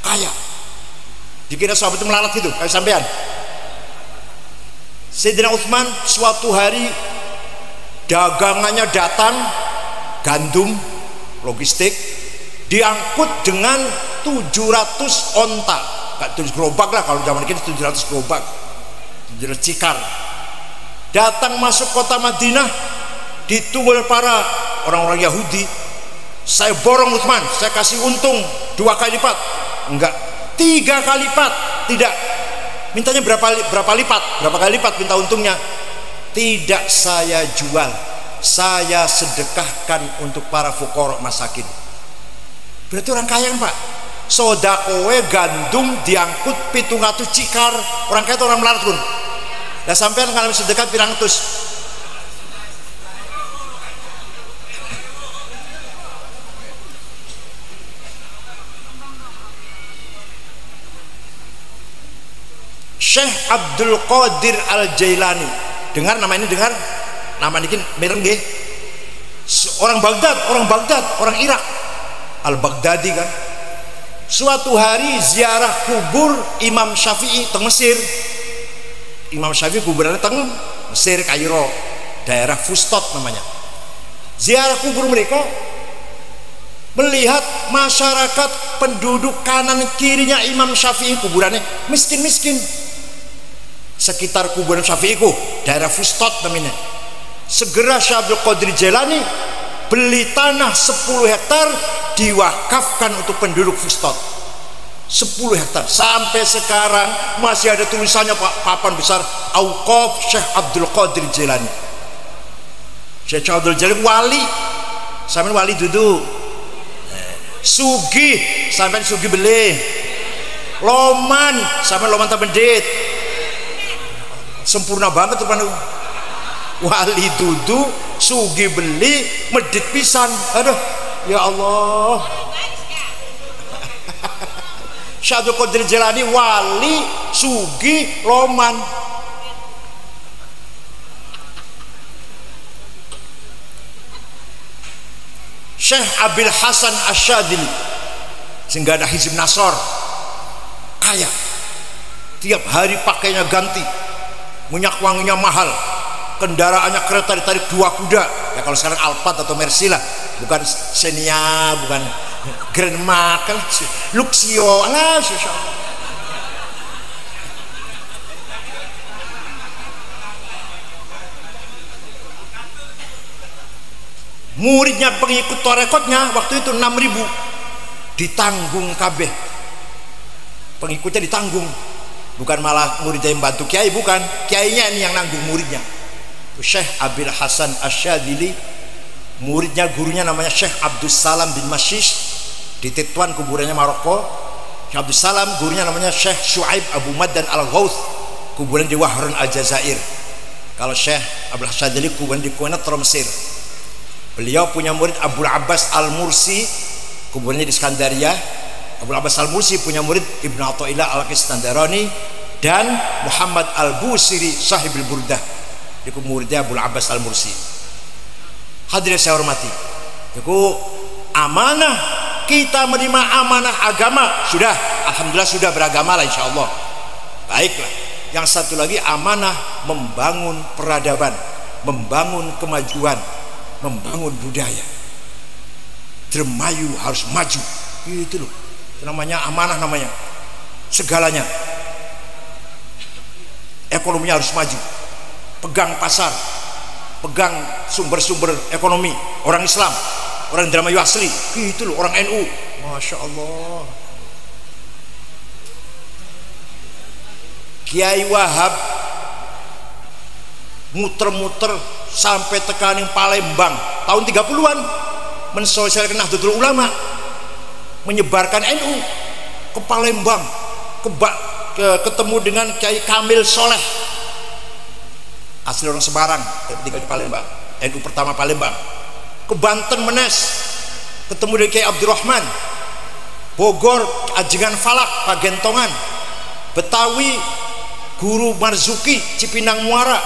kaya. Dikira sahabat itu melarat gitu, kayak sampean. Sayyidina Utsman suatu hari dagangannya datang, gandum, logistik, diangkut dengan 700 onta, gak 7 gerobak lah, kalau zaman ini 700 gerobak, 700 cikar. Datang masuk kota Madinah, ditunggu oleh para orang-orang Yahudi. Saya borong Utsman, saya kasih untung 2 kali lipat. Enggak, 3 kali lipat. Tidak, mintanya berapa lipat, berapa kali lipat minta untungnya. Tidak saya jual, saya sedekahkan untuk para fuqara masakin. Berarti orang kaya Pak. sodakowe gandum diangkut 700 cikar orang kaya orang melarat pun dan sampean kalau sedekah pirang tus Syekh Abdul Qadir Al-Jailani, dengar nama ini, dengar nama ini mireng nggih, orang Baghdad, orang Irak, Al-Baghdadi kan. Suatu hari ziarah kubur Imam Syafi'i teng Mesir. Imam Syafi'i kuburannya teng Mesir, Kairo, daerah Fustot namanya. Ziarah kubur mereka, melihat masyarakat penduduk kanan kirinya Imam Syafi'i kuburannya miskin-miskin. Sekitar kuburan Syafi'i ku, daerah Fustot namanya. Segera Syekh Abdul Qadir Jailani beli tanah 10 hektar diwakafkan untuk penduduk Fustot. 10 hektar sampai sekarang masih ada tulisannya Pak, papan besar Auqaf Syekh Abdul Qadir Jailani. Syekh Abdul Jailani wali, sampean wali duduk. Sugih, sampean sugih beli. Loman, sampean loman tak bendit. Sempurna banget tuh pandu. Wali dudu, sugi beli, medit pisan. Aduh, ya Allah. Syekh Abdul Qadir Jailani wali, sugi, loman. Syekh Abil Hasan Asyadili, sehingga ada Hizib Nasor, kaya, tiap hari pakainya ganti, minyak wanginya mahal, kendaraannya kereta ditarik 2 kuda ya, kalau sekarang Alphard atau Mercy lah, bukan Xenia, bukan Grand Mark, Luxio, alah, muridnya pengikut torekotnya waktu itu 6.000 ditanggung kabeh, pengikutnya ditanggung, bukan malah muridnya yang bantu kiai, bukan, kiainya ini yang nanggung muridnya. Syekh Abil Hasan Asyadili, muridnya gurunya namanya Syekh Abdul Salam bin Mashish di Tetuan, kuburannya Maroko. Syekh Abdul Salam gurunya namanya Syekh Syuaib Abu Maddan Al-Ghauth, kuburan di Wahran Al-Jazair. Kalau Syekh Abdul Asyadili kuburan di Quneitra, Mesir. Beliau punya murid Abdul Abbas Al-Mursi, kuburannya di Skandaria. Abdul Abbas Al-Mursi punya murid Ibnu Athaillah Al-Qistandarani dan Muhammad Al-Busiri Sahibul Burdah, itu muridnya Abdul Abbas Al-Mursi. Hadirin saya hormati, itu amanah, kita menerima amanah agama, sudah, alhamdulillah sudah beragama lah insyaallah. Baiklah, yang satu lagi amanah membangun peradaban, membangun kemajuan, membangun budaya. Dermayu harus maju, itu loh namanya amanah, namanya segalanya. Ekonominya harus maju, pegang pasar, pegang sumber-sumber ekonomi orang Islam, orang Indramayu asli, itu loh orang NU, Masya Allah. Kiai Wahab muter-muter sampai tekaning Palembang tahun 30-an mensosialisasikan Nahdlatul Ulama, menyebarkan NU ke Palembang, ketemu dengan Kiai Kamil Soleh, asli orang Semarang, tinggal di Palembang, NU pertama Palembang. Ke Banten Menes, ketemu dengan Kiai Abdurrahman. Bogor Ajengan Falak, Pagentongan. Betawi Guru Marzuki, Cipinang Muara.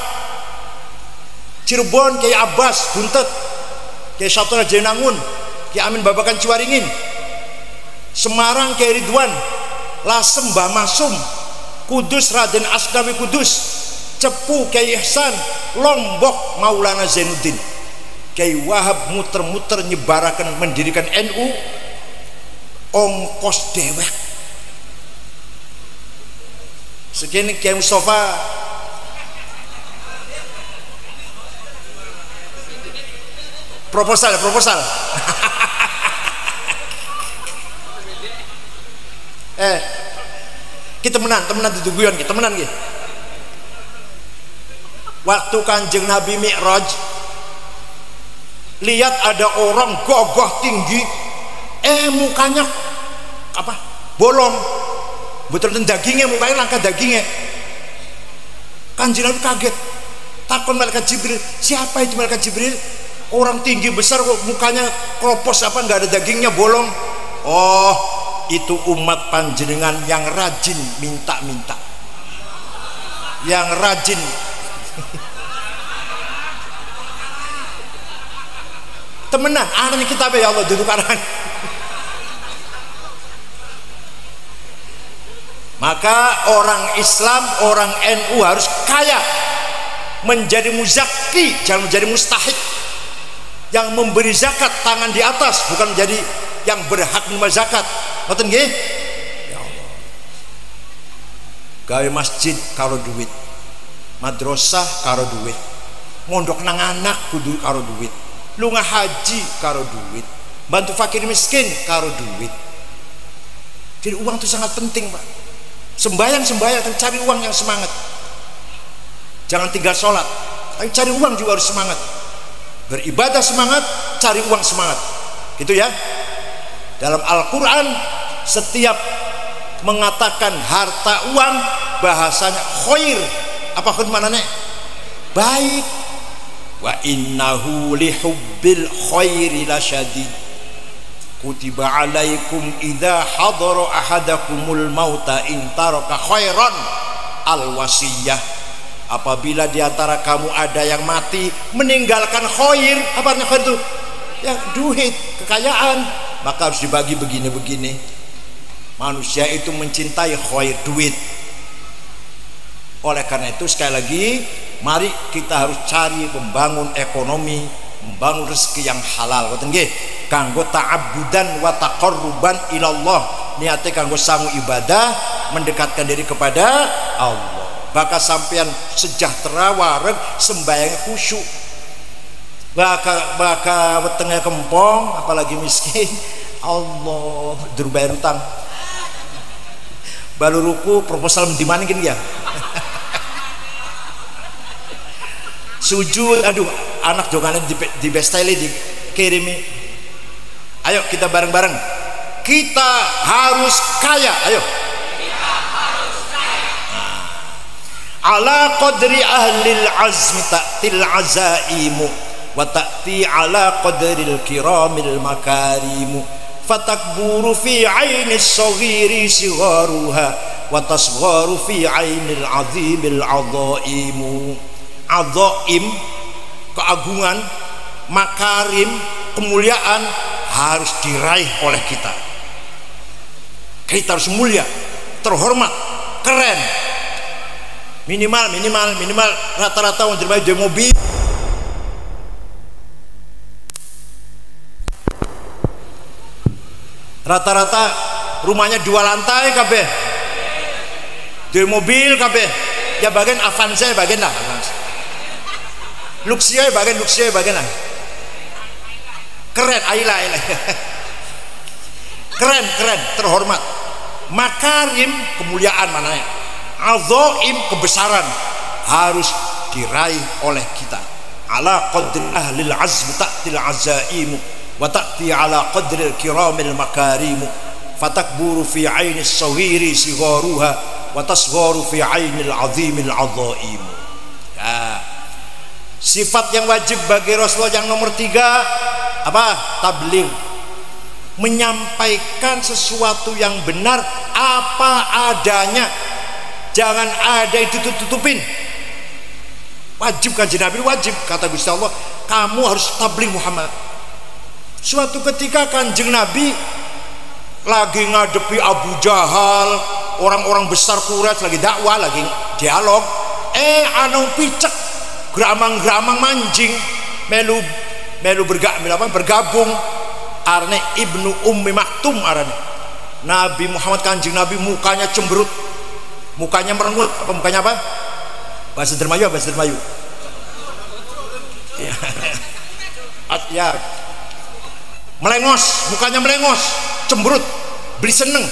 Cirebon Kiai Abbas Buntet, Kiai Sabtono Jenangun, Kiai Amin Babakan Ciwaringin. Semarang Kiai Ridwan, Lasem Mbah Masum, Kudus Raden Asnawi Kudus, Cepu Kiai Ihsan, Lombok Maulana Zainuddin. Kiai Wahab muter-muter nyebarakan, mendirikan NU, ongkos dewek. Segini Kiai Mustafa proposal kita temenan dituguyan, kita temenan gitu. Waktu Kanjeng Nabi Mi'raj, lihat ada orang gagah tinggi, mukanya apa? bolong, betul dagingnya, mukanya langka dagingnya. Kanjeng Nabi kaget, takon malaikat Jibril, siapa itu malaikat Jibril? Orang tinggi besar kok mukanya kropos, apa nggak ada dagingnya, bolong? Oh, itu umat panjenengan yang rajin minta-minta, yang rajin temenan. Ini kitab ya Allah duduk kanan. Maka orang Islam, orang NU harus kaya, menjadi muzaki, jangan menjadi mustahik, yang memberi zakat tangan di atas, bukan menjadi yang berhak menerima zakat. Ngoten nggih? Ya Allah. Gawe masjid karo duit, madrasah karo duit, mondok nang anak kudu karo duit, lunga haji karo duit, bantu fakir miskin karo duit. Jadi uang itu sangat penting, Pak. Sembayang cari uang yang semangat, jangan tinggal sholat, tapi cari uang juga harus semangat. Beribadah semangat, cari uang semangat, gitu ya. Dalam Al-Quran setiap mengatakan harta uang bahasanya khair, apa khair mananya? Baik. Wa innahu lihubbil khairi lasyadid. Kutiba alaikum idza hadara ahadakumul mauta in taraka khairan al wasiyah. Apabila diantara kamu ada yang mati meninggalkan khair, apa artinya khair itu? Ya duit, kekayaan, maka harus dibagi begini-begini. Manusia itu mencintai khair, duit. Oleh karena itu sekali lagi, mari kita harus cari membangun ekonomi, membangun rezeki yang halal. Ngoten nggih, kanggo ta'abbudan wa taqarruban ilallah, niate kanggo sangu ibadah, mendekatkan diri kepada Allah. Baka sampean sejahtera wareg sembahyang khusyuk, baka wetenge kempong, apalagi miskin, Allah dur bayar utang, baru ruku proposal di mana gini ya. Sujud, aduh anak jongannya di besteli dikirimi. Ayo kita bareng-bareng, kita harus kaya, ayo kita harus kaya. Ala qadri ahlil azmi ta'til azaimu wa ta'ti ala qadril kiramil makarimu fatakburu fi ainis saghiri sigharuha wa tasgharu fi ainil azimil azaimu. Azaim, keagungan, makarim, kemuliaan harus diraih oleh kita. Kita harus mulia, terhormat, keren. Minimal rata-rata untuk di mobil. Rata-rata rumahnya 2 lantai kabeh. Di mobil kabeh. Ya bagian Avanza bagian lah. Luxia bagian lah. Keren, aila. Keren, terhormat. Makarim, kemuliaan mananya. Azaim, kebesaran harus diraih oleh kita. Ala qadri ahlil azmi ta'til azaimu wa ta'ti ala qadril kiramil makarimu fatakburu fi ainis saghiri sigharuha wa tasgharu fi ainil azimil azaimu. Ya. Sifat yang wajib bagi Rasulullah yang nomor 3 apa? Tabligh, menyampaikan sesuatu yang benar apa adanya, jangan ada itu tutupin. Wajib, kanjeng Nabi wajib, kata Gusti Allah, kamu harus tabligh Muhammad. Suatu ketika kanjeng Nabi lagi ngadepi Abu Jahal, orang-orang besar Quraisy, lagi dakwah, lagi dialog, anu picek gramang-gramang manjing melu bergabung arne Ibnu Ummi Maktum arane. Nabi Muhammad, kanjeng Nabi mukanya cemberut, mukanya merengut, apa mukanya apa? Bahasa Dermayu. Ya. Melengos, mukanya melengos, cemberut, beli seneng.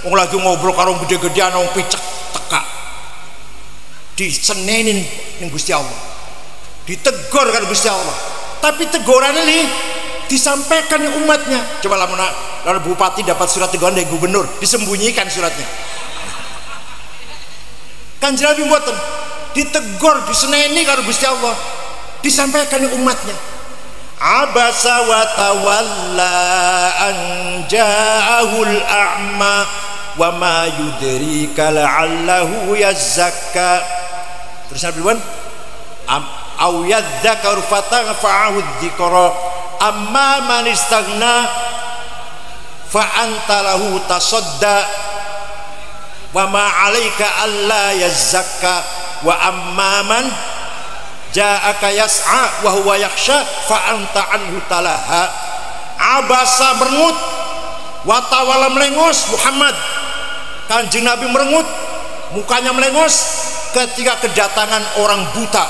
Wong lagi ngobrol karo gede-gedean wong picek teka. Disenenin ning Gusti Allah. Ditegur kan Gusti Allah, tapi tegurannya disampaikan yang umatnya. Coba lalu bupati dapat surat teguran dari gubernur, disembunyikan suratnya. Kanjeng Nabi mboten, ditegur, diseneni karo Gusti Allah, disampaikan yang umatnya. Abasa wa tawalla an ja'ahul a'ma wa ma yudrika la'allahu yazakka. Terus Nabi bilang au yadzakaru fatanfa'ahu dzikra amma man istaghna fa anta lahu tasadda wa ma 'alaika alla yazakka wa amma man ja'aka yas'a wa huwa yakhsha fa anta anhu talaha. Abasa merengut, wa tawalla melengos Muhammad. Kanjeng Nabi merengut, mukanya melengos ketika kedatangan orang buta.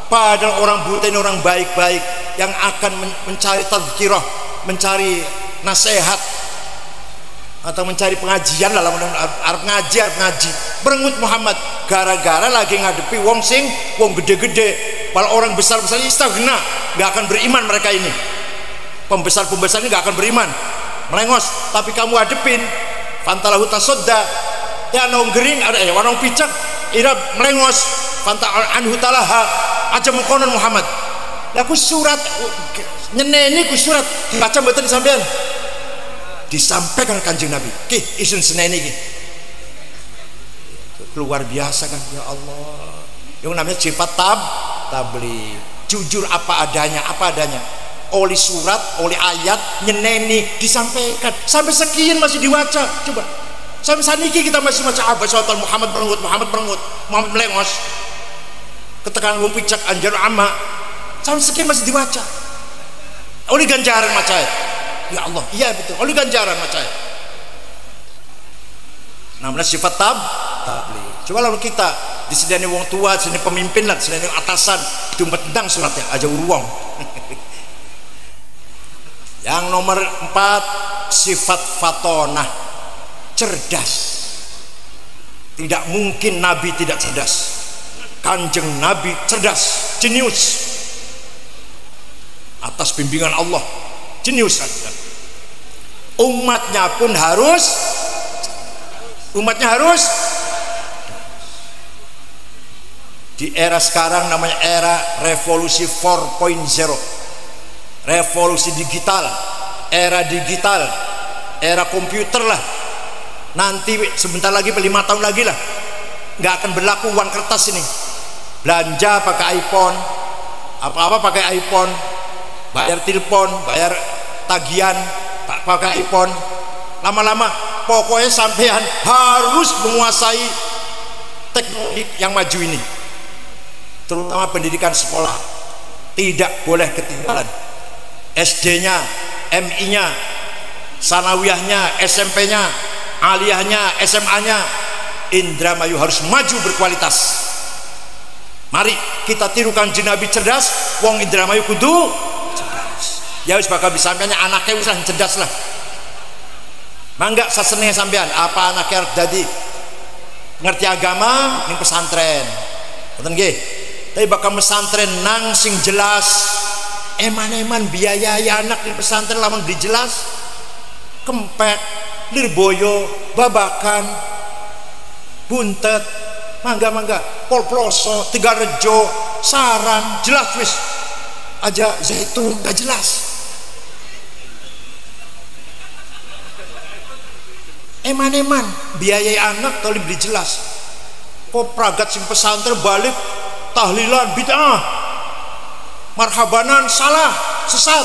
Padahal orang buta ini orang baik-baik yang akan mencari tazkirah, mencari nasihat atau mencari pengajian lah, arep ngaji. Merengut Muhammad gara-gara lagi ngadepi wong gede-gede. Kalau orang besar-besar istaghna, nggak akan beriman mereka ini. Pembesar-pembesar ini nggak akan beriman, melengos. Tapi kamu hadepin, fantalahu tasodda, ya nong gering ada warung picak, ira melengos, fanta anhu talaha, aja mukonon Muhammad. Aku surat nyeneni ku surat baca mboten sampean. Disampaikan Kanjeng Nabi, isun seneni iki. Luar biasa kan, ya Allah. Yang namanya sifat tabligh, jujur apa adanya. Oleh surat, oleh ayat, nyeneni, disampaikan. Sampai sekian masih diwaca. Coba. Sampai saat ini kita masih baca Abasa Muhammad merengut, Muhammad melengos. Ketekan wong picak anjar amma. Sampai sekian masih diwaca. Oleh ganjaran macam. Ya Allah, iya betul. Oleh ganjaran macam. Namanya sifat tabligh. Coba lalu kita disediani wong tua, disediani pemimpin lah, disediani atasan, tentang suratnya aja uruang. Yang nomor 4, sifat fatonah, cerdas. Tidak mungkin Nabi tidak cerdas. Kanjeng Nabi cerdas, jenius. Atas bimbingan Allah, jenius. Umatnya pun harus di era sekarang namanya era revolusi 4.0, revolusi digital, era komputer lah. Nanti sebentar lagi 5 tahun lagi lah nggak akan berlaku uang kertas ini. Belanja pakai iPhone, apa-apa pakai iPhone, bayar telepon, bayar tagihan pakai iPhone. Lama-lama pokoknya sampean harus menguasai teknologi yang maju ini, terutama pendidikan sekolah. Tidak boleh ketinggalan. SD-nya, MI-nya, sanawiyahnya, SMP-nya, aliyahnya, SMA-nya, Indramayu harus maju berkualitas. Mari kita tiru Kanjeng Nabi cerdas, wong Indramayu kudu cerdas. Ya wis bakal bisa sampean anaknya wis cerdas lah. Mangga sasenenge sampean apa anaknya harus jadi ngerti agama ning pesantren. Ngoten nggih. Tapi bakal pesantren nang sing jelas. Eman-eman biayai anak di pesantren lamun dijelas. Kempet, Lirboyo, Babakan, Buntet, mangga Polploso, Tegarejo, Saran, jelas wis. Aja Zaitun gak jelas. Eman-eman biayai anak kalau dibeli jelas. Kok pragat sing pesantren balik tahlilan bid'ah, marhabanan salah, sesat,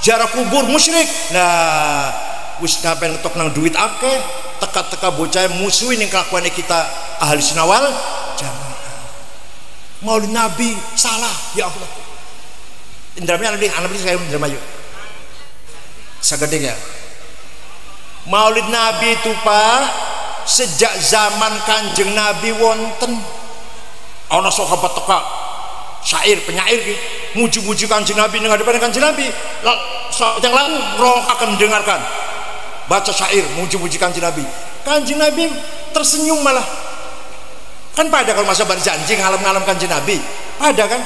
ziarah kubur musyrik. Nah wis ngapain ngetok nang duit akeh, teka-teka bocah musuhin yang kelakuannya kita ahli sunnah wal jamaah. Maulid Nabi salah, ya Allah. Indramayu anak saya Indramayu sagede ya. Maulid Nabi itu Pak, sejak zaman Kanjeng Nabi wonten ana sahabat teka syair penyair ki muji-muji Kanjeng Nabi dengan depan Kanjeng Nabi. Yang lain roh akan mendengarkan baca syair muji-muji Kanjeng Nabi. Kanjeng Nabi tersenyum malah. Kan pada kalau masa berjanji ngalam-ngalam Kanjeng Nabi pada kan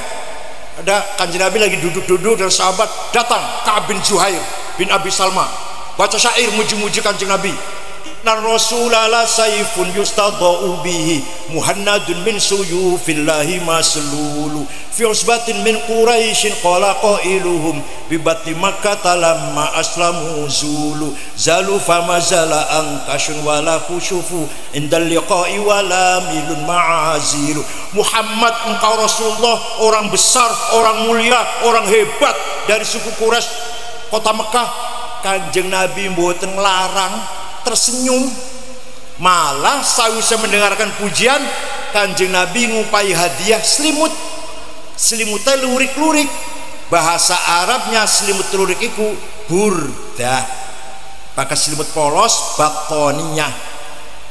Ada kanjeng Nabi lagi duduk-duduk dan sahabat datang, Ka'ab bin Zuhair bin Abi Salma baca syair muji-muji kanjeng Nabi. Nan Rasulullah saifun yustadau bihi muhannadun min suyufillahi maslulu fi usbatin min quraisyin qala qailuhum bi bati makkah lamma aslamu zulu zalu fama zala ankashun wala khusyufu indal liqa'i wala milun ma'azilu. Muhammad, engkau Rasulullah, orang besar, orang mulia, orang hebat dari suku Quraisy kota Mekah. Kanjeng Nabi mboten nglarang, tersenyum, malah sawise mendengarkan pujian kanjeng Nabi ngupai hadiah selimut. Selimutnya lurik-lurik, bahasa Arabnya selimut lurik iku burdah, pakai selimut polos batoninya.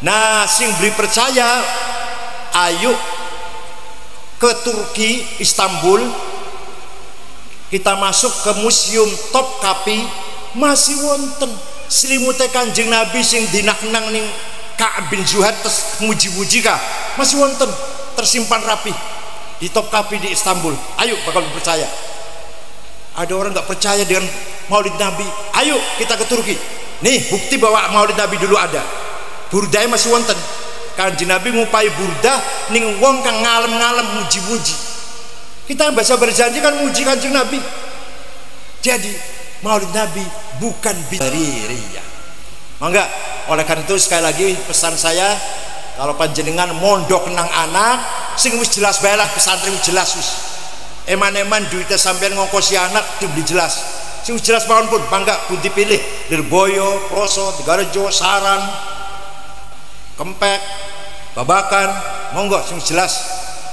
Nah, sing beli percaya ayo ke Turki, Istanbul, kita masuk ke museum Topkapi, masih wonten selimutnya kanjeng Nabi sing dinaknang ning Ka'ab bin Zuhair terus muji-muji kah, masih wonten tersimpan rapi di Topkapi di Istanbul. Ayo bakal percaya. Ada orang nggak percaya dengan Maulid Nabi, ayo kita ke Turki. Nih bukti bahwa Maulid Nabi dulu ada. Burdahnya masih wonten. Kanjeng Nabi ngupai burdah ning wong kang ngalem-ngalem muji-muji. Kita bahasa berjanji kan muji kanjeng Nabi. Jadi Maulid Nabi bukan bidariyah. Mangga, oleh karena itu sekali lagi pesan saya, kalau panjenengan mondok nang anak sing wis jelas bae lah, pesantren jelas wis. Eman-eman duitnya sampean ngongkosi anak dibeli jelas. Sing jelas mawon pun bangga pun dipilih. Lirboyo, Ploso, Tegarejo, Sarang, Kempek, Babakan, monggo sing jelas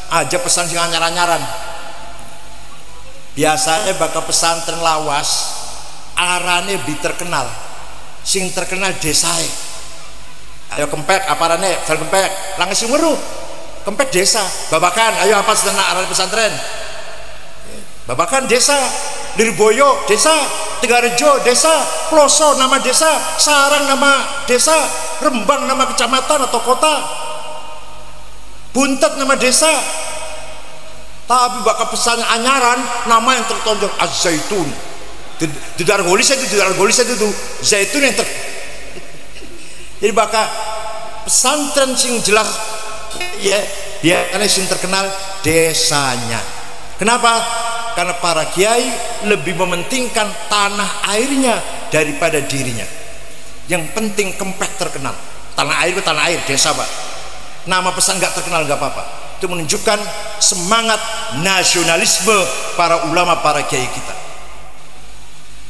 aja pesan sing anyar-anyaran. Biasanya bakal pesantren lawas arane bi terkenal, sing terkenal desae. Ayo Kempek aparane Val Kempek langsung weruh Kempek desa. Babakan ayo apa sedana arane pesantren, Babakan desa. Lirboyo desa, Tegarejo desa, Ploso nama desa, Sarang nama desa, Rembang nama kecamatan atau kota, Buntet nama desa. Tapi bakal pesan anyaran nama yang tertonjol Az-Zaitun. Di Dargolis itu zaitun yang jadi bakal pesantren sing jelas ya, biasanya sing terkenal desanya. Kenapa? Karena para kiai lebih mementingkan tanah airnya daripada dirinya. Yang penting Kempek terkenal. Tanah air itu tanah air, desa pak. Nama pesan nggak terkenal nggak apa-apa. Itu menunjukkan semangat nasionalisme para ulama, para kiai kita.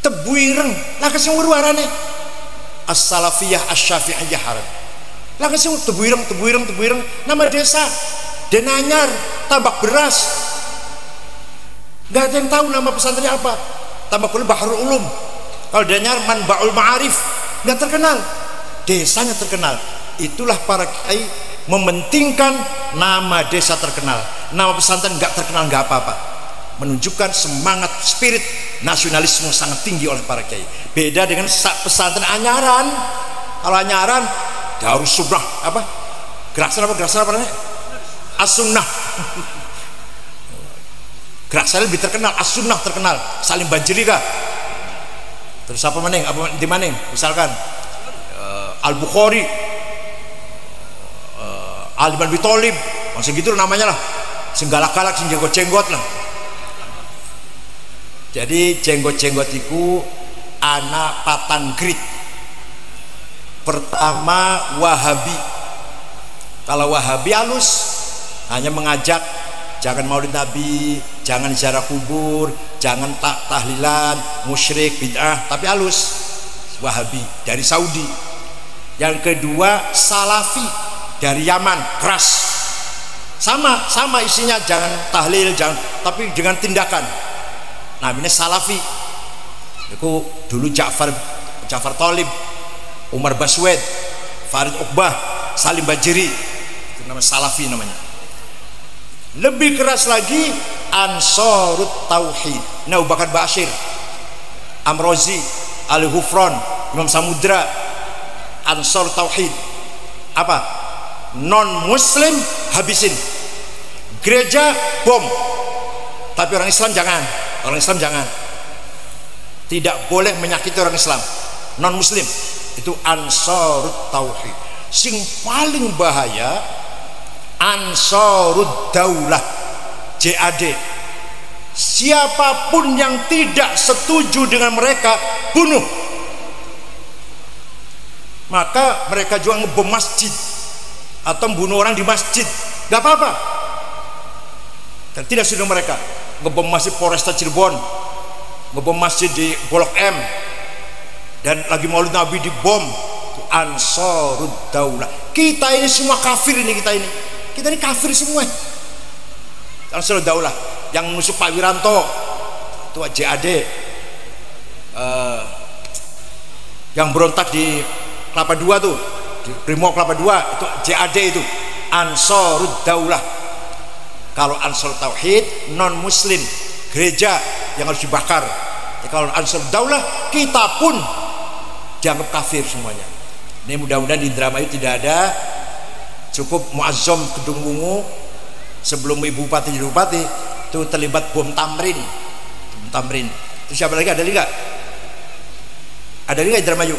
Tebuireng lah kesing warane as-salafiyah asy-syafi'iyah haram lah kesing tebuireng nama desa Denanyar Tambak Beras. Gak ada yang tahu nama pesantrennya apa. Tambak Beras Bahrul Ulum. Kalau Denanyar Manbaul Ma'arif gak terkenal, desanya terkenal. Itulah para kiai mementingkan nama desa terkenal, nama pesantren gak terkenal gak apa-apa. Menunjukkan semangat spirit nasionalisme sangat tinggi oleh para kiai. Beda dengan pesantren anyaran. Kalau anyaran Darus Sunnah apa? Gerakan apa namanya? As-Sunnah. Gerakan lebih terkenal, As-Sunnah terkenal. Salim Banjiri kah? Terus apa maning? Apa di maning? Misalkan Al-Bukhari, Ali bin Abi Thalib, masih gitu namanya lah. Sing galak-galak, sing jenggot-jenggot lah. Jadi jenggot-jenggot itu anak patan grit. Pertama Wahabi. Kalau Wahabi halus, hanya mengajak jangan Maulid Nabi, jangan ziarah kubur, jangan tahlilan, musyrik, bid'ah, tapi halus. Wahabi dari Saudi. Yang kedua Salafi dari Yaman, keras. Sama isinya, jangan tahlil, jangan, tapi dengan tindakan. Namanya Salafi. Itu dulu Ja'far Thalib, Umar Baswed, Farid Uqbah, Salim Banjiri, itu namanya Salafi namanya. Lebih keras lagi Ansarut Tauhid, Abu Bakar Bashir, Amrozi, Ali Hufron, Imam Samudra. Ansar Tauhid apa? Non muslim habisin, gereja bom, Tapi orang Islam jangan. Orang Islam jangan. Tidak boleh menyakiti orang Islam. Non muslim itu Ansarut Tauhid. Sing paling bahaya Ansarud Daulah, JAD. Siapapun yang tidak setuju dengan mereka bunuh. Maka mereka juga ngebom masjid atau membunuh orang di masjid, gak apa-apa. Dan tidak sudah mereka ngebom masjid Polresta Cirebon, ngebom masjid di Blok M, dan lagi Maulid Nabi dibom. Ansarud Daulah. Kita ini semua kafir ini, kita ini kafir semua. Ansarud Daulah yang menusuk Pak Wiranto itu JAD, yang berontak di Kelapa Dua tuh, di Brimob Kelapa Dua, itu JAD, itu Ansarud Daulah. Kalau Ansarut Tauhid non muslim, gereja yang harus dibakar. Ya, kalau Ansarud Daulah kita pun dianggap kafir semuanya. Ini mudah-mudahan di Indramayu tidak ada. Cukup Muazzam Kedung Wungu sebelum Ibu Bupati jadi Bupati itu terlibat bom tamrin. Bom tamrin. Itu siapa lagi? Ada lagi nggak? Ada lagi nggak Indramayu?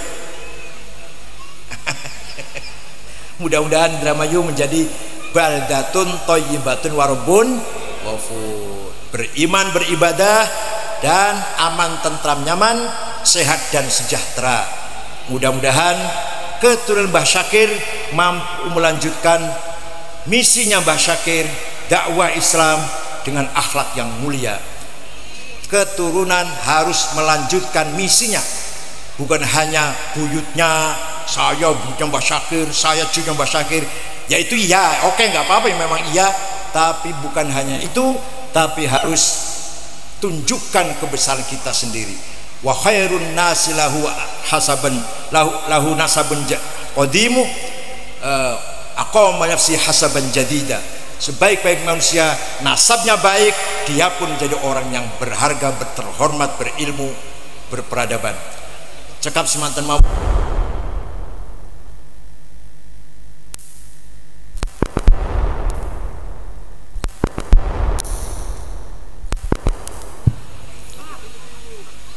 Mudah-mudahan Indramayu menjadi baldatun thayyibatun warabun wafur. Beriman, beribadah, dan aman, tentram, nyaman, sehat dan sejahtera. Mudah-mudahan keturunan Mbah Syakir mampu melanjutkan misinya Mbah Syakir, dakwah Islam dengan akhlak yang mulia. Keturunan harus melanjutkan misinya, bukan hanya buyutnya, saya buyutnya Mbah Syakir, saya cucunya Mbah Syakir. Ya itu iya, oke, nggak apa-apa, memang iya, tapi bukan hanya itu, tapi harus tunjukkan kebesaran kita sendiri. Wa khairun nasi lahu hasaban lahu nasabun qadimu aqama nafsi hasaban jadida. Sebaik-baik manusia nasabnya baik, dia pun menjadi orang yang berharga, terhormat, berilmu, berperadaban. Cekap semanten mau.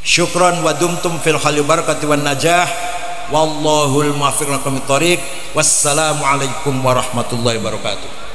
Syukran wa dumtum fil khali barakati wan najah. Wallahul muwaffiq lakum thoriq. Wassalamu alaikum warahmatullahi wabarakatuh.